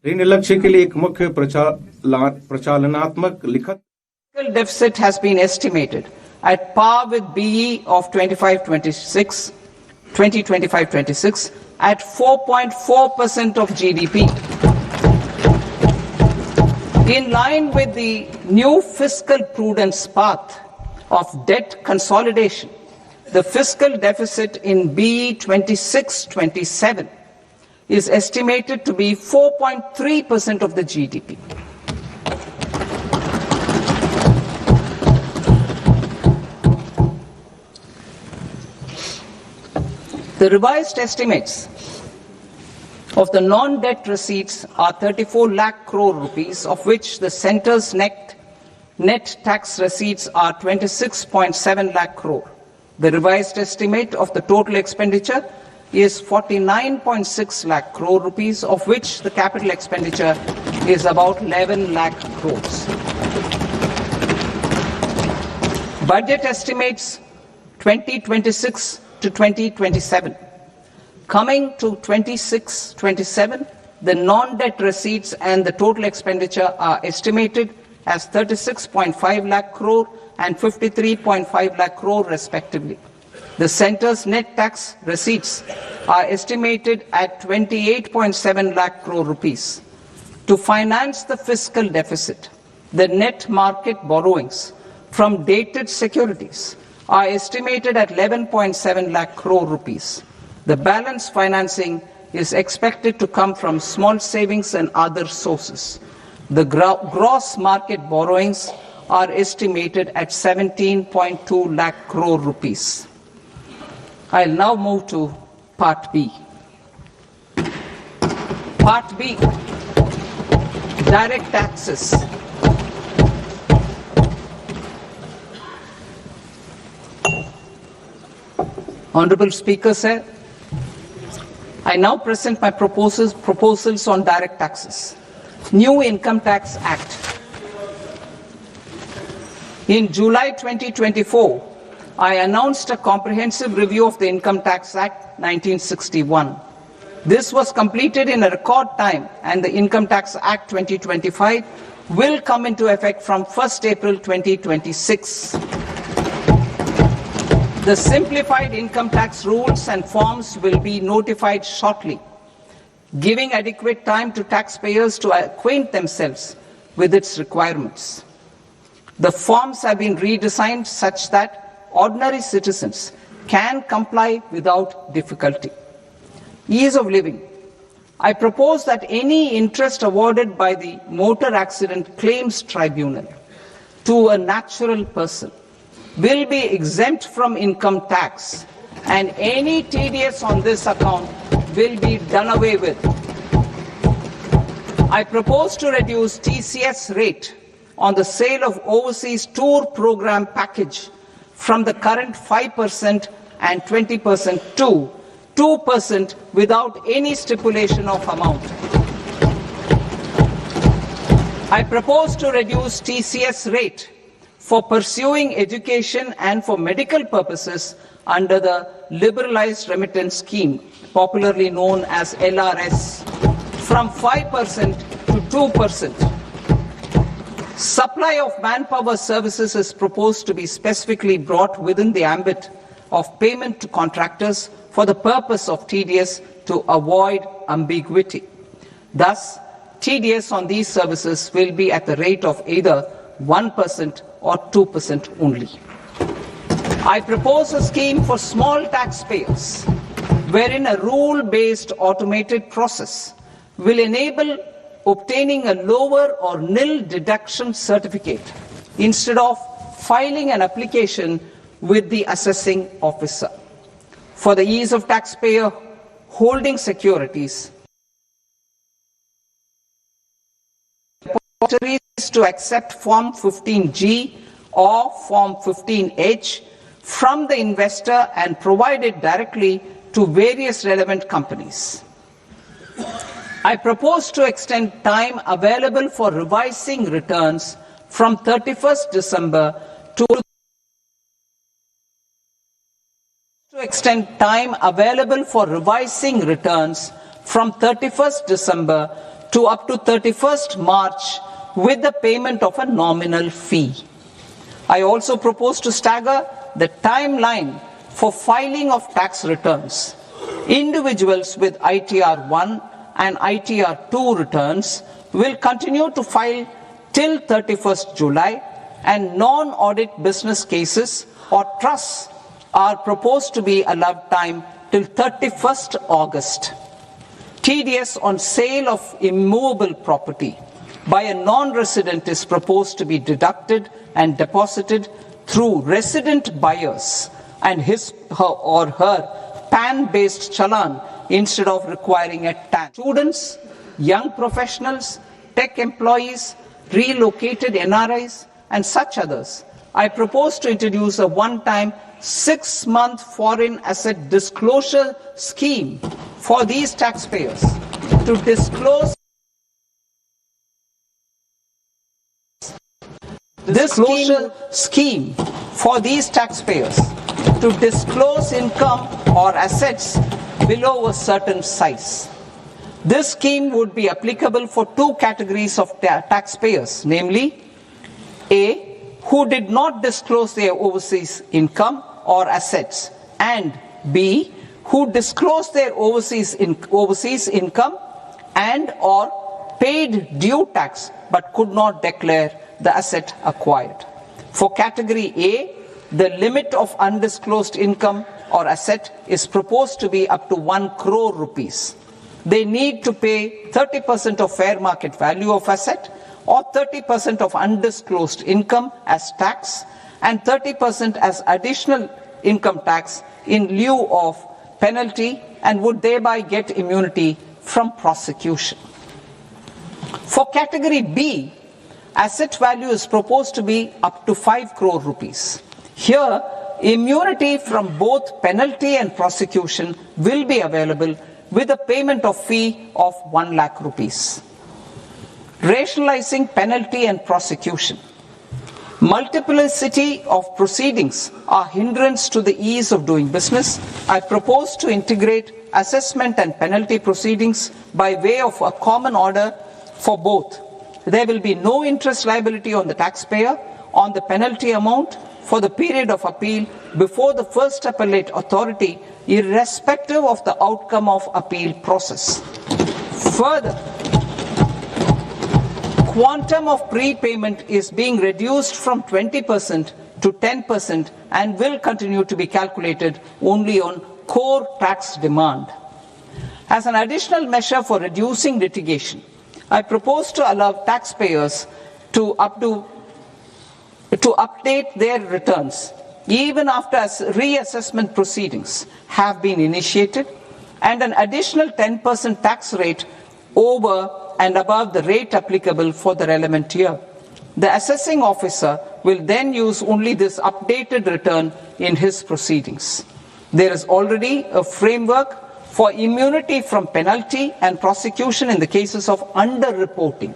ऋण लक्ष्य के लिए एक मुख्य प्रचालनात्मक लिखित deficit has been estimated at par with BE of 2025-26 at 4.4% of GDP. In line with the new fiscal prudence path of debt consolidation, the fiscal deficit in BE 26-27 is estimated to be 4.3% of the GDP. The revised estimates Of the non-debt receipts are 34 lakh crore rupees, of which the centre's net tax receipts are 26.7 lakh crore. The revised estimate of the total expenditure is 49.6 lakh crore rupees, of which the capital expenditure is about 11 lakh crores. Budget estimates 2026 to 2027. Coming to 26-27, the non-debt receipts and the total expenditure are estimated as 36.5 lakh crore and 53.5 lakh crore respectively. The centre's net tax receipts are estimated at 28.7 lakh crore rupees. To finance the fiscal deficit, the net market borrowings from dated securities are estimated at 11.7 lakh crore rupees. The balance financing is expected to come from small savings and other sources. The gross market borrowings are estimated at 17.2 lakh crore rupees. I'll now move to Part B. Part B, direct taxes. Honorable Speaker, sir, I now present my proposals on direct taxes. New Income Tax Act. In July 2024, I announced a comprehensive review of the Income Tax Act 1961. This was completed in a record time, and the Income Tax Act 2025 will come into effect from 1st April 2026. The simplified income tax rules and forms will be notified shortly, giving adequate time to taxpayers to acquaint themselves with its requirements. The forms have been redesigned such that ordinary citizens can comply without difficulty. Ease of living. I propose that any interest awarded by the Motor Accident Claims Tribunal to a natural person will be exempt from income tax, and any TDS on this account will be done away with. I propose to reduce TCS rate on the sale of overseas tour program package from the current 5% and 20% to 2% without any stipulation of amount. I propose to reduce TCS rate for pursuing education and for medical purposes under the Liberalized Remittance Scheme, popularly known as LRS, from 5% to 2%. Supply of manpower services is proposed to be specifically brought within the ambit of payment to contractors for the purpose of TDS to avoid ambiguity. Thus, TDS on these services will be at the rate of either 1% or 2% only. I propose a scheme for small taxpayers, wherein a rule-based automated process will enable obtaining a lower or nil deduction certificate instead of filing an application with the assessing officer. For the ease of taxpayer holding securities, to accept Form 15G or Form 15H from the investor and provide it directly to various relevant companies. I propose to extend time available for revising returns from 31st December to extend time available for revising returns from 31st December to up to 31st March with the payment of a nominal fee. I also propose to stagger the timeline for filing of tax returns. Individuals with ITR 1 and ITR 2 returns will continue to file till 31st July, and non-audit business cases or trusts are proposed to be allowed time till 31st August. TDS on sale of immovable property by a non-resident is proposed to be deducted and deposited through resident buyers and his or her PAN-based challan instead of requiring a tax. Students, young professionals, tech employees, relocated NRIs, and such others, I propose to introduce a one-time 6-month foreign asset disclosure scheme for these taxpayers to disclose scheme for these taxpayers to disclose income or assets below a certain size. This scheme would be applicable for two categories of taxpayers, namely A, who did not disclose their overseas income or assets, and B, who disclosed their overseas income and or paid due tax but could not declare the asset acquired. For category A, the limit of undisclosed income or asset is proposed to be up to 1 crore rupees. They need to pay 30% of fair market value of asset or 30% of undisclosed income as tax and 30% as additional income tax in lieu of penalty and would thereby get immunity from prosecution. For category B, asset value is proposed to be up to 5 crore rupees. Here, immunity from both penalty and prosecution will be available with a payment of fee of 1 lakh rupees. Rationalizing penalty and prosecution. Multiplicity of proceedings are hindrance to the ease of doing business. I propose to integrate assessment and penalty proceedings by way of a common order for both. There will be no interest liability on the taxpayer on the penalty amount for the period of appeal before the first appellate authority, irrespective of the outcome of appeal process. Further, quantum of prepayment is being reduced from 20% to 10% and will continue to be calculated only on core tax demand. As an additional measure for reducing litigation, I propose to allow taxpayers to update their returns even after reassessment proceedings have been initiated and an additional 10% tax rate over and above the rate applicable for the relevant year. The assessing officer will then use only this updated return in his proceedings. There is already a framework for immunity from penalty and prosecution in the cases of underreporting.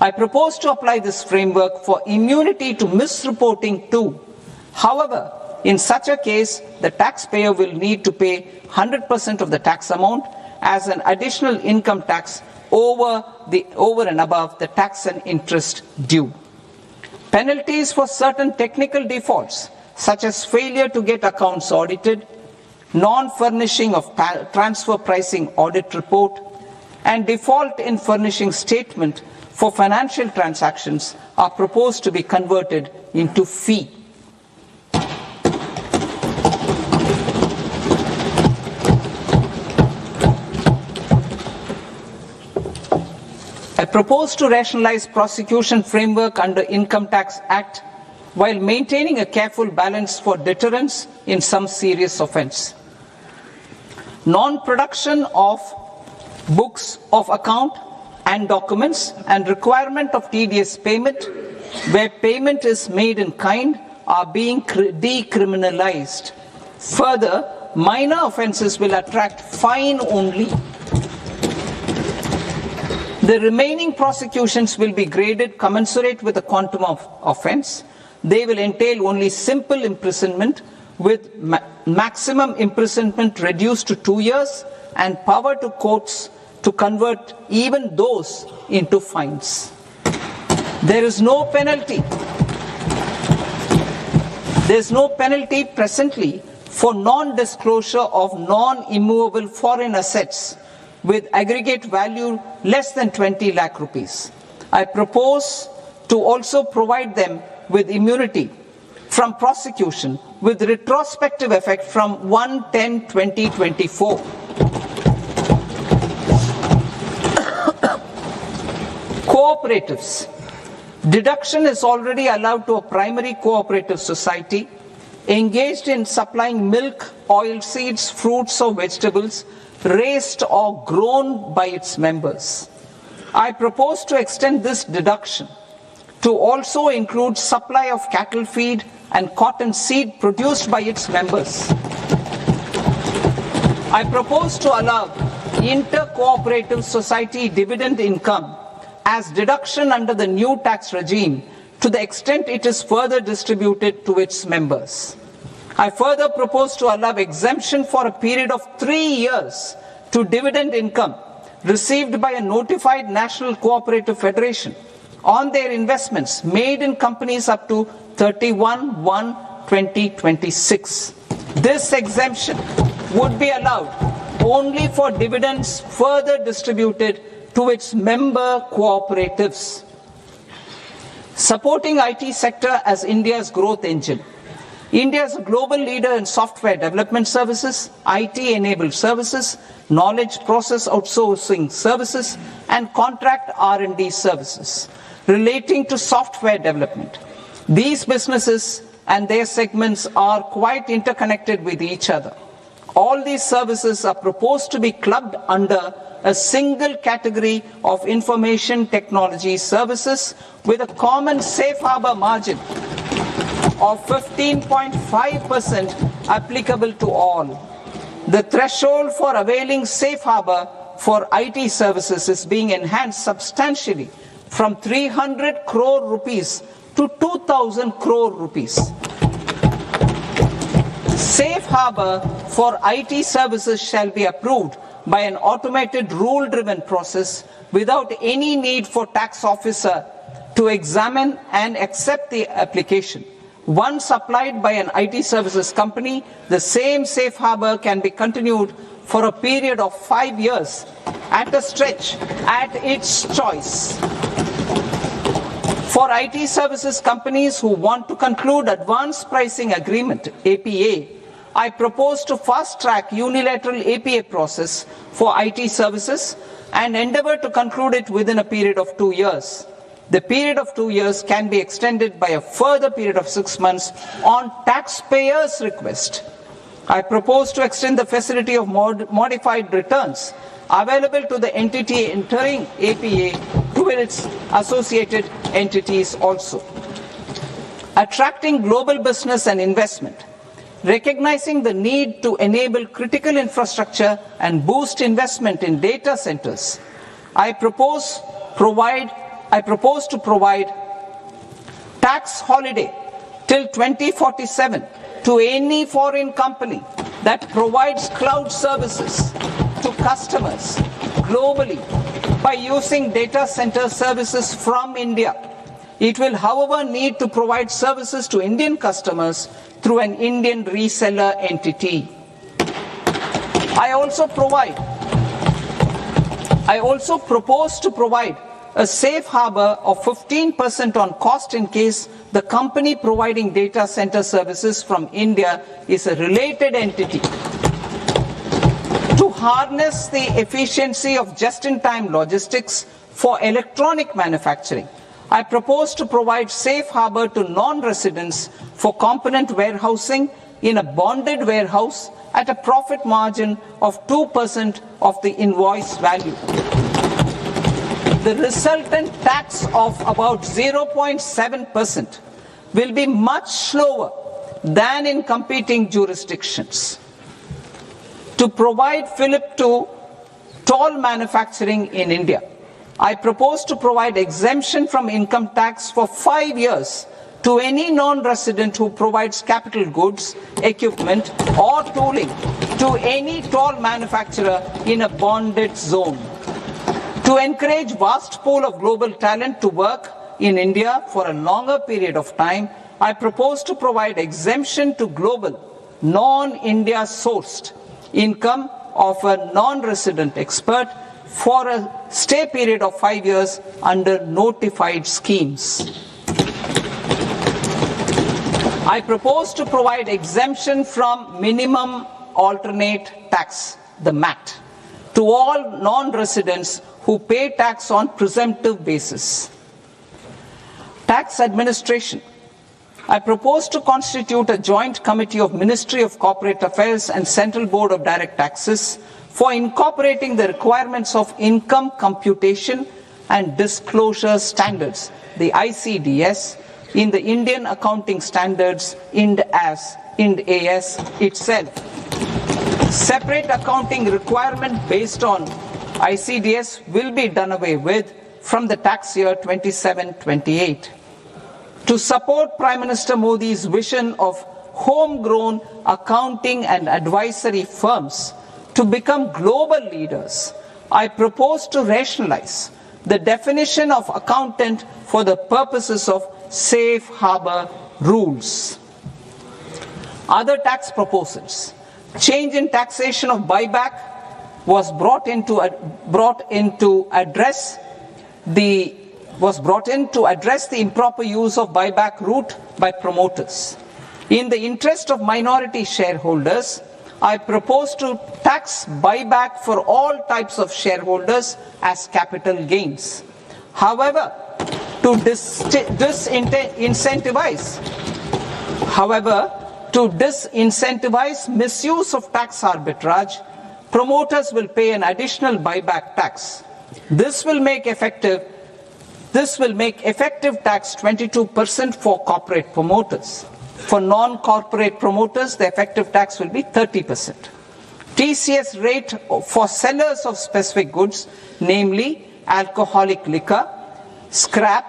I propose to apply this framework for immunity to misreporting too. However, in such a case, the taxpayer will need to pay 100% of the tax amount as an additional income tax over and above the tax and interest due. Penalties for certain technical defaults, such as failure to get accounts audited, non-furnishing of transfer pricing audit report, and default in furnishing statement for financial transactions are proposed to be converted into fee. I propose to rationalize prosecution framework under Income Tax Act while maintaining a careful balance for deterrence in some serious offence. Non-production of books of account and documents and requirement of TDS payment where payment is made in kind are being decriminalized. Further, minor offences will attract fine only. The remaining prosecutions will be graded commensurate with the quantum of offence. They will entail only simple imprisonment with maximum imprisonment reduced to 2 years and power to courts to convert even those into fines. There is no penalty. There is no penalty presently for non-disclosure of non-immovable foreign assets with aggregate value less than 20 lakh rupees. I propose to also provide them with immunity from prosecution with retrospective effect from 1/10/2024. Cooperatives. Deduction is already allowed to a primary cooperative society engaged in supplying milk, oilseeds, fruits or vegetables raised or grown by its members. I propose to extend this deduction to also include supply of cattle feed and cotton seed produced by its members. I propose to allow inter-cooperative society dividend income as deduction under the new tax regime to the extent it is further distributed to its members. I further propose to allow exemption for a period of 3 years to dividend income received by a notified national cooperative federation on their investments made in companies up to 31/1/2026. This exemption would be allowed only for dividends further distributed to its member cooperatives. Supporting IT sector as India's growth engine. India is a global leader in software development services, IT-enabled services, knowledge process outsourcing services, and contract R&D services relating to software development. These businesses and their segments are quite interconnected with each other. All these services are proposed to be clubbed under a single category of information technology services with a common safe harbor margin of 15.5% applicable to all. The threshold for availing safe harbor for IT services is being enhanced substantially from 300 crore rupees to 2,000 crore rupees. Safe harbor for IT services shall be approved by an automated rule-driven process without any need for tax officer to examine and accept the application. Once applied by an IT services company, the same safe harbor can be continued for a period of 5 years at a stretch at its choice. For IT services companies who want to conclude advanced pricing agreement, APA, I propose to fast-track unilateral APA process for IT services and endeavor to conclude it within a period of 2 years. The period of 2 years can be extended by a further period of 6 months on taxpayers' request. I propose to extend the facility of modified returns available to the entity entering APA to its associated entities also. Attracting global business and investment. Recognizing the need to enable critical infrastructure and boost investment in data centers, I propose to provide tax holiday till 2047 to any foreign company that provides cloud services to customers globally by using data center services from India. It will, however, need to provide services to Indian customers through an Indian reseller entity. I also propose to provide a safe harbor of 15% on cost in case the company providing data center services from India is a related entity. To harness the efficiency of just-in-time logistics for electronic manufacturing, I propose to provide safe harbor to non-residents for component warehousing in a bonded warehouse at a profit margin of 2% of the invoice value. The resultant tax of about 0.7% will be much lower than in competing jurisdictions. To provide fillip to toll manufacturing in India, I propose to provide exemption from income tax for 5 years to any non-resident who provides capital goods, equipment or tooling to any toll manufacturer in a bonded zone. To encourage vast pool of global talent to work in India for a longer period of time, I propose to provide exemption to global, non-India sourced income of a non-resident expert for a stay period of 5 years under notified schemes. I propose to provide exemption from minimum alternate tax, the MAT, to all non-residents who pay tax on presumptive basis. Tax administration. I propose to constitute a joint committee of Ministry of Corporate Affairs and Central Board of Direct Taxes for incorporating the requirements of income computation and disclosure standards, the ICDS, in the Indian Accounting Standards Ind AS itself. Separate accounting requirement based on ICDS will be done away with from the tax year 27-28. To support Prime Minister Modi's vision of homegrown accounting and advisory firms to become global leaders, I propose to rationalize the definition of accountant for the purposes of safe harbor rules. Other tax proposals. Change in taxation of buyback was brought in to address the improper use of buyback route by promoters. In the interest of minority shareholders, I propose to tax buyback for all types of shareholders as capital gains. However, to disincentivize misuse of tax arbitrage, promoters will pay an additional buyback tax. This will make effective tax 22% for corporate promoters. For non-corporate promoters, the effective tax will be 30%. TCS rate for sellers of specific goods, namely alcoholic liquor, scrap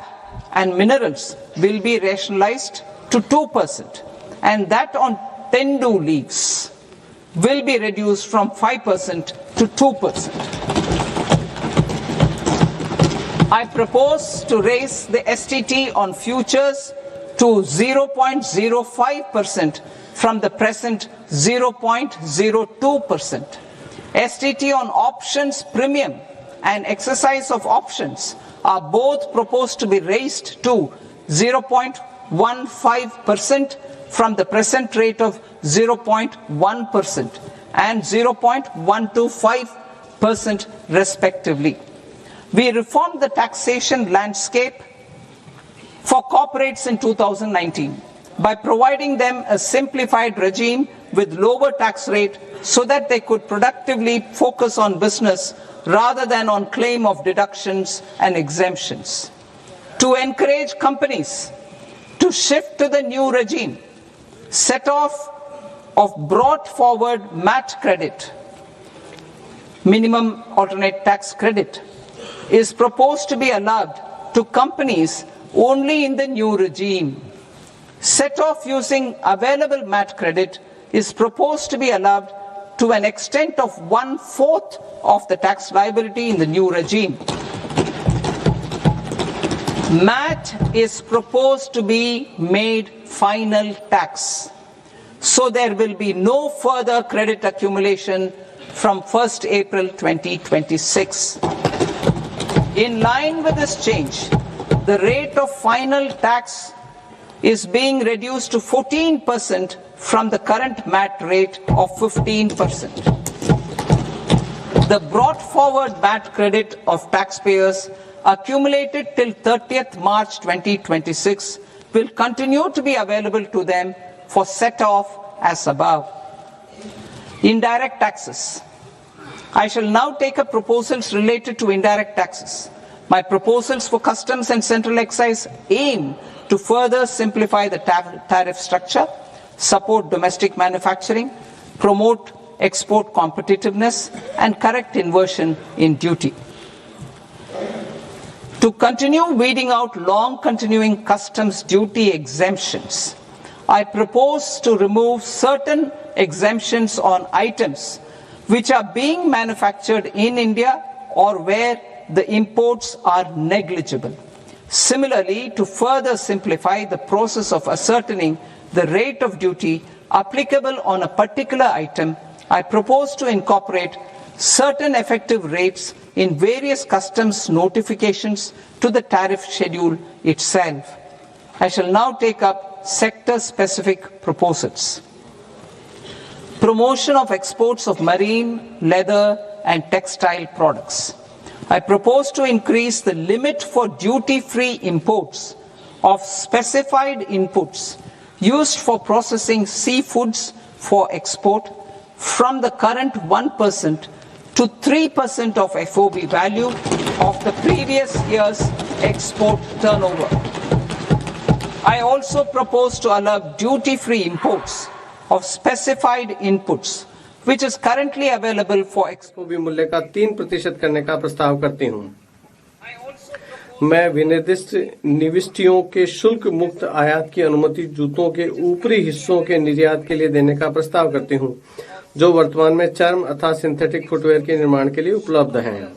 and minerals, will be rationalized to 2%, and that on tendu leaves will be reduced from 5% to 2%. I propose to raise the STT on futures to 0.05% from the present 0.02%. STT on options premium and exercise of options are both proposed to be raised to 0.15% from the present rate of 0.1% and 0.125% respectively. We reformed the taxation landscape for corporates in 2019 by providing them a simplified regime with lower tax rate so that they could productively focus on business rather than on claim of deductions and exemptions. To encourage companies to shift to the new regime, set off of brought forward MAT credit, minimum alternate tax credit, is proposed to be allowed to companies only in the new regime. Set off using available MAT credit is proposed to be allowed to an extent of 1/4 of the tax liability in the new regime. MAT is proposed to be made final tax, so there will be no further credit accumulation from 1st April 2026. In line with this change, the rate of final tax is being reduced to 14% from the current MAT rate of 15%. The brought forward MAT credit of taxpayers accumulated till 30th March 2026 will continue to be available to them for set off as above. Indirect taxes. I shall now take up proposals related to indirect taxes. My proposals for customs and central excise aim to further simplify the tariff structure, support domestic manufacturing, promote export competitiveness, and correct inversion in duty. To continue weeding out long continuing customs duty exemptions, I propose to remove certain exemptions on items which are being manufactured in India or where the imports are negligible. Similarly, to further simplify the process of ascertaining the rate of duty applicable on a particular item, I propose to incorporate certain effective rates in various customs notifications to the tariff schedule itself. I shall now take up sector-specific proposals. Promotion of exports of marine, leather, and textile products. I propose to increase the limit for duty-free imports of specified inputs used for processing seafoods for export from the current 1% to 3% of FOB value of the previous year's export turnover. I also propose to allow duty-free imports of specified inputs, which is currently available for export. भी मूल्य का 3% करने का प्रस्ताव करती हूँ। मैं विनिर्दिष्ट निविष्टियों के शुल्क मुक्त आयात की अनुमति जूतों के ऊपरी हिस्सों के निर्यात के लिए देने का प्रस्ताव करती हूँ, जो वर्तमान में चर्म अथवा सिंथेटिक फुटवेयर के निर्माण के लिए उपलब्ध हैं।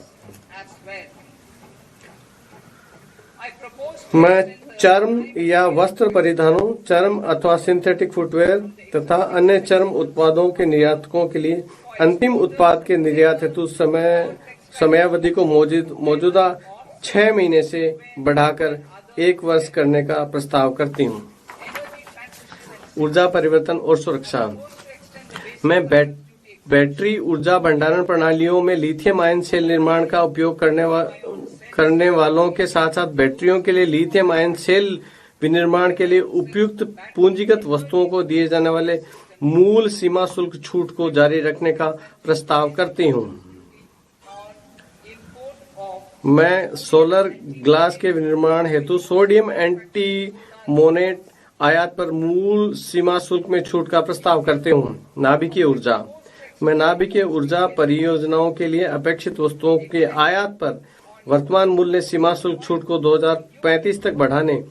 मैं चर्म या वस्त्र परिधानों, चर्म अथवा सिंथेटिक फुटवेयर तथा अन्य चर्म उत्पादों के निर्यातकों के लिए अंतिम उत्पाद के निर्यात हेतु समयावधि को मौजूदा 6 महीने से बढ़ाकर 1 वर्ष करने का प्रस्ताव करती हूँ। ऊर्जा परिवर्तन और सुरक्षा। मैं बैटरी ऊर्जा भंडारण प्रणालियों में लिथियम आयन सेल निर्माण का उपयोग करने वालों के साथ साथ बैटरियों के लिए लिथियम आयन सेल विनिर्माण के लिए उपयुक्त पूंजीगत वस्तुओं को दिए जाने वाले मूल सीमा शुल्क छूट को जारी रखने का प्रस्ताव करती हूँ। मैं सोलर ग्लास के विनिर्माण हेतु सोडियम एंटीमोनेट आयात पर मूल सीमा शुल्क में छूट का प्रस्ताव करते हूँ। नाभिकीय ऊर्जा। मैं नाभिकीय ऊर्जा परियोजनाओं के लिए अपेक्षित वस्तुओं के आयात पर वर्तमान मूल्य सीमा शुल्क छूट को 2035 तक बढ़ाने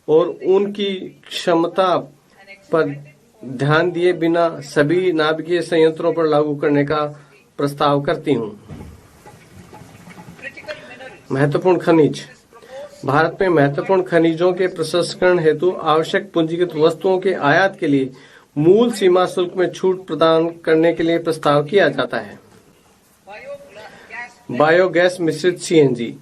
और उनकी क्षमता पर ध्यान दिए बिना सभी नाभिकीय संयंत्रों पर लागू करने का प्रस्ताव करती हूँ। महत्वपूर्ण खनिज। भारत में महत्वपूर्ण खनिजों के प्रसंस्करण हेतु आवश्यक पूंजीगत वस्तुओं के आयात के लिए मूल सीमा शुल्क में छूट प्रदान करने के लिए प्रस्ताव किया जाता है। बायोगैस मिश्रित सीएनजी।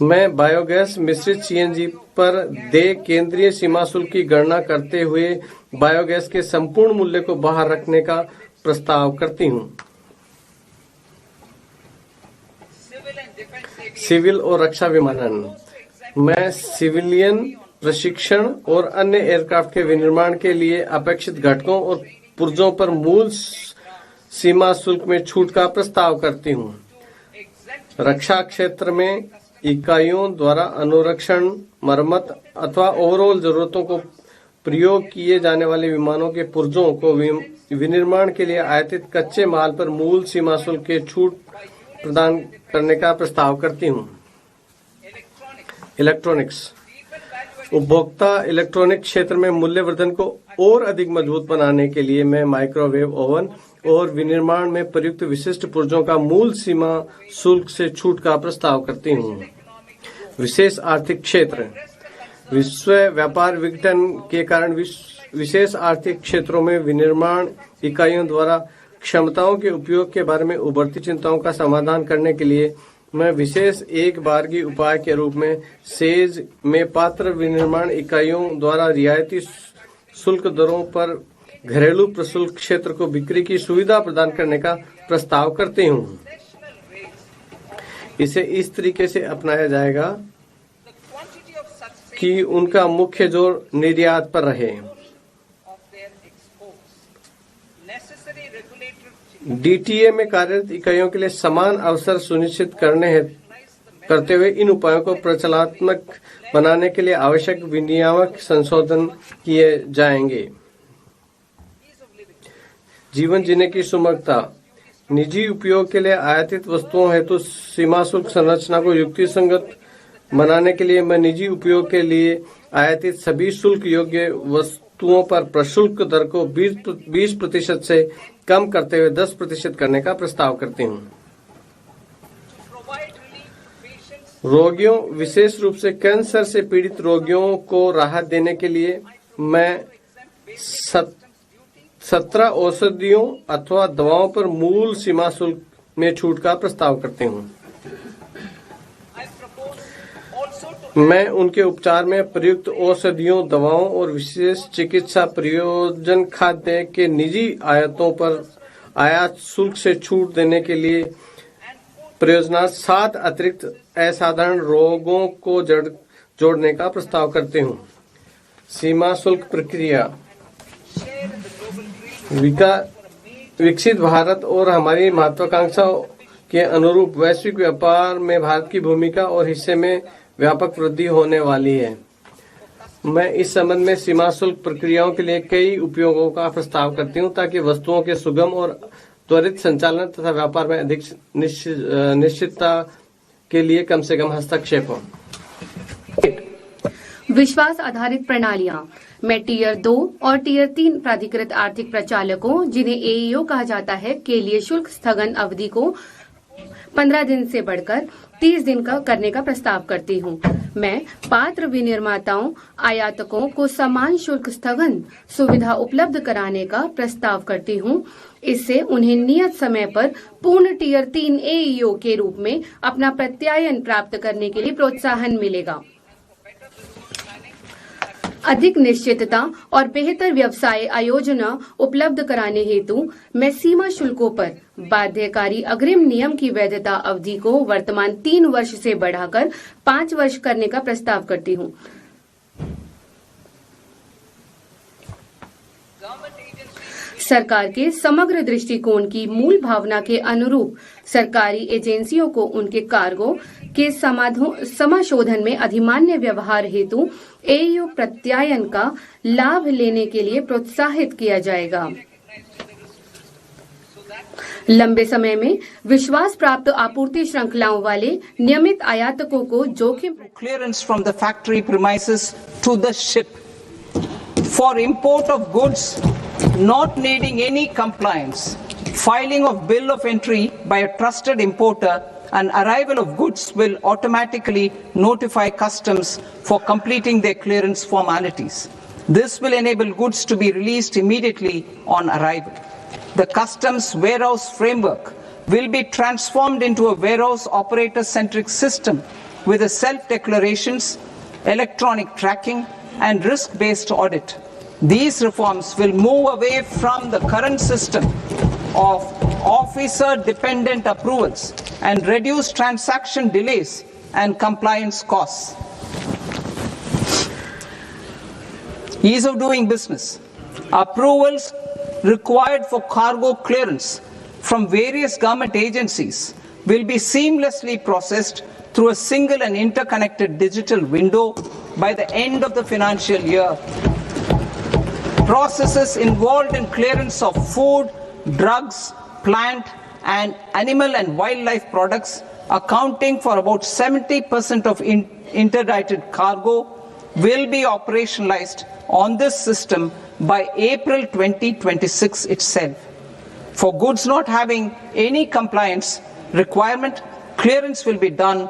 मैं बायोगैस मिश्रित सीएनजी पर देय केंद्रीय सीमा शुल्क की गणना करते हुए बायोगैस के संपूर्ण मूल्य को बाहर रखने का प्रस्ताव करती हूँ। सिविल और रक्षा विमानन। मैं सिविलियन प्रशिक्षण और अन्य एयरक्राफ्ट के विनिर्माण के लिए अपेक्षित घटकों और पुर्जों पर मूल सीमा शुल्क में छूट का प्रस्ताव करती हूँ। रक्षा क्षेत्र में इकाइयों द्वारा अनुरक्षण, मरम्मत अथवा ओवरऑल जरूरतों को प्रयोग किए जाने वाले विमानों के पुर्जों को विनिर्माण के लिए आयातित कच्चे माल पर मूल सीमा शुल्क के छूट प्रदान करने का प्रस्ताव करती हूँ। इलेक्ट्रॉनिक्स। उपभोक्ता इलेक्ट्रॉनिक क्षेत्र में मूल्यवर्धन को और अधिक मजबूत बनाने के लिए मैं माइक्रोवेव ओवन और विनिर्माण में प्रयुक्त विशिष्ट पुर्जों का मूल सीमा शुल्क से छूट का प्रस्ताव करती हूँ। विशेष आर्थिक क्षेत्र। विश्व व्यापार विघटन के कारण विशेष आर्थिक क्षेत्रों में विनिर्माण इकाइयों द्वारा क्षमताओं के उपयोग के बारे में उभरती चिंताओं का समाधान करने के लिए मैं विशेष एक बारगी उपाय के रूप में सेज में पात्र विनिर्माण इकाइयों द्वारा रियायती शुल्क दरों पर घरेलू प्रशुल्क क्षेत्र को बिक्री की सुविधा प्रदान करने का प्रस्ताव करती हूँ। इसे इस तरीके से अपनाया जाएगा कि उनका मुख्य जोर निर्यात पर रहे। डीटीए में कार्यरत इकाइयों के लिए समान अवसर सुनिश्चित करते हुए इन उपायों को प्रचलात्मक बनाने के लिए आवश्यक विनियामक संशोधन किए जाएंगे। जीवन जीने की सुगमता। निजी उपयोग के लिए आयातित वस्तुओं हेतु सीमा शुल्क संरचना को युक्तिसंगत बनाने के लिए मैं निजी उपयोग के लिए आयातित सभी शुल्क योग्य वस्तुओं पर प्रशुल्क दर को 20% से कम करते हुए 10% करने का प्रस्ताव करती हूँ। रोगियों, विशेष रूप से कैंसर से पीड़ित रोगियों को राहत देने के लिए मैं 17 औषधियों अथवा दवाओं पर मूल सीमा शुल्क में छूट का प्रस्ताव करती हूँ। मैं उनके उपचार में प्रयुक्त औषधियों, दवाओं और विशेष चिकित्सा प्रयोजन खाद्य के निजी आयातों पर आयात शुल्क से छूट देने के लिए परियोजना 7 अतिरिक्त असाधारण रोगों को जोड़ने का प्रस्ताव करते हूँ। सीमा शुल्क प्रक्रिया विकसित भारत और हमारी महत्वाकांक्षाओं के अनुरूप वैश्विक व्यापार में भारत की भूमिका और हिस्से में व्यापक वृद्धि होने वाली है। मैं इस संबंध में सीमा शुल्क प्रक्रियाओं के लिए कई उपयोगों का प्रस्ताव करती हूं ताकि वस्तुओं के सुगम और त्वरित संचालन तथा व्यापार में अधिक निश्चितता के लिए कम से कम हस्तक्षेप हो। विश्वास आधारित प्रणालियां में टियर 2 और टियर 3 प्राधिकृत आर्थिक प्रचालकों, जिन्हें एईओ कहा जाता है, के लिए शुल्क स्थगन अवधि को 15 दिन से बढ़कर 30 दिन का करने का प्रस्ताव करती हूं। मैं पात्र विनिर्माताओं आयातकों को समान शुल्क स्थगन सुविधा उपलब्ध कराने का प्रस्ताव करती हूं। इससे उन्हें नियत समय पर पूर्ण टियर 3 एईओ के रूप में अपना प्रत्यायन प्राप्त करने के लिए प्रोत्साहन मिलेगा। अधिक निश्चितता और बेहतर व्यवसाय आयोजना उपलब्ध कराने हेतु मैं सीमा शुल्कों पर बाध्यकारी अग्रिम नियम की वैधता अवधि को वर्तमान 3 वर्ष से बढ़ाकर 5 वर्ष करने का प्रस्ताव करती हूं। सरकार के समग्र दृष्टिकोण की मूल भावना के अनुरूप सरकारी एजेंसियों को उनके कार्गो के समाशोधन में अधिमान्य व्यवहार हेतु एईओ प्रत्यायन का लाभ लेने के लिए प्रोत्साहित किया जाएगा। लंबे समय में विश्वास प्राप्त आपूर्ति श्रृंखलाओं वाले नियमित आयातकों को जोखिम clearance from the factory premises to the ship for import of goods not needing any compliance, filing of bill of entry by a trusted importer and arrival of goods will automatically notify customs for completing their clearance formalities. This will enable goods to be released immediately on arrival. The customs warehouse framework will be transformed into a warehouse operator-centric system with a self-declarations, electronic tracking and risk-based audit. These reforms will move away from the current system of officer-dependent approvals and reduce transaction delays and compliance costs. Ease of doing business. Approvals required for cargo clearance from various government agencies will be seamlessly processed through a single and interconnected digital window by the end of the financial year. Processes involved in clearance of food, drugs, plant and animal and wildlife products, accounting for about 70% of interdicted cargo, will be operationalized on this system by April 2026 itself. For goods not having any compliance requirement, clearance will be done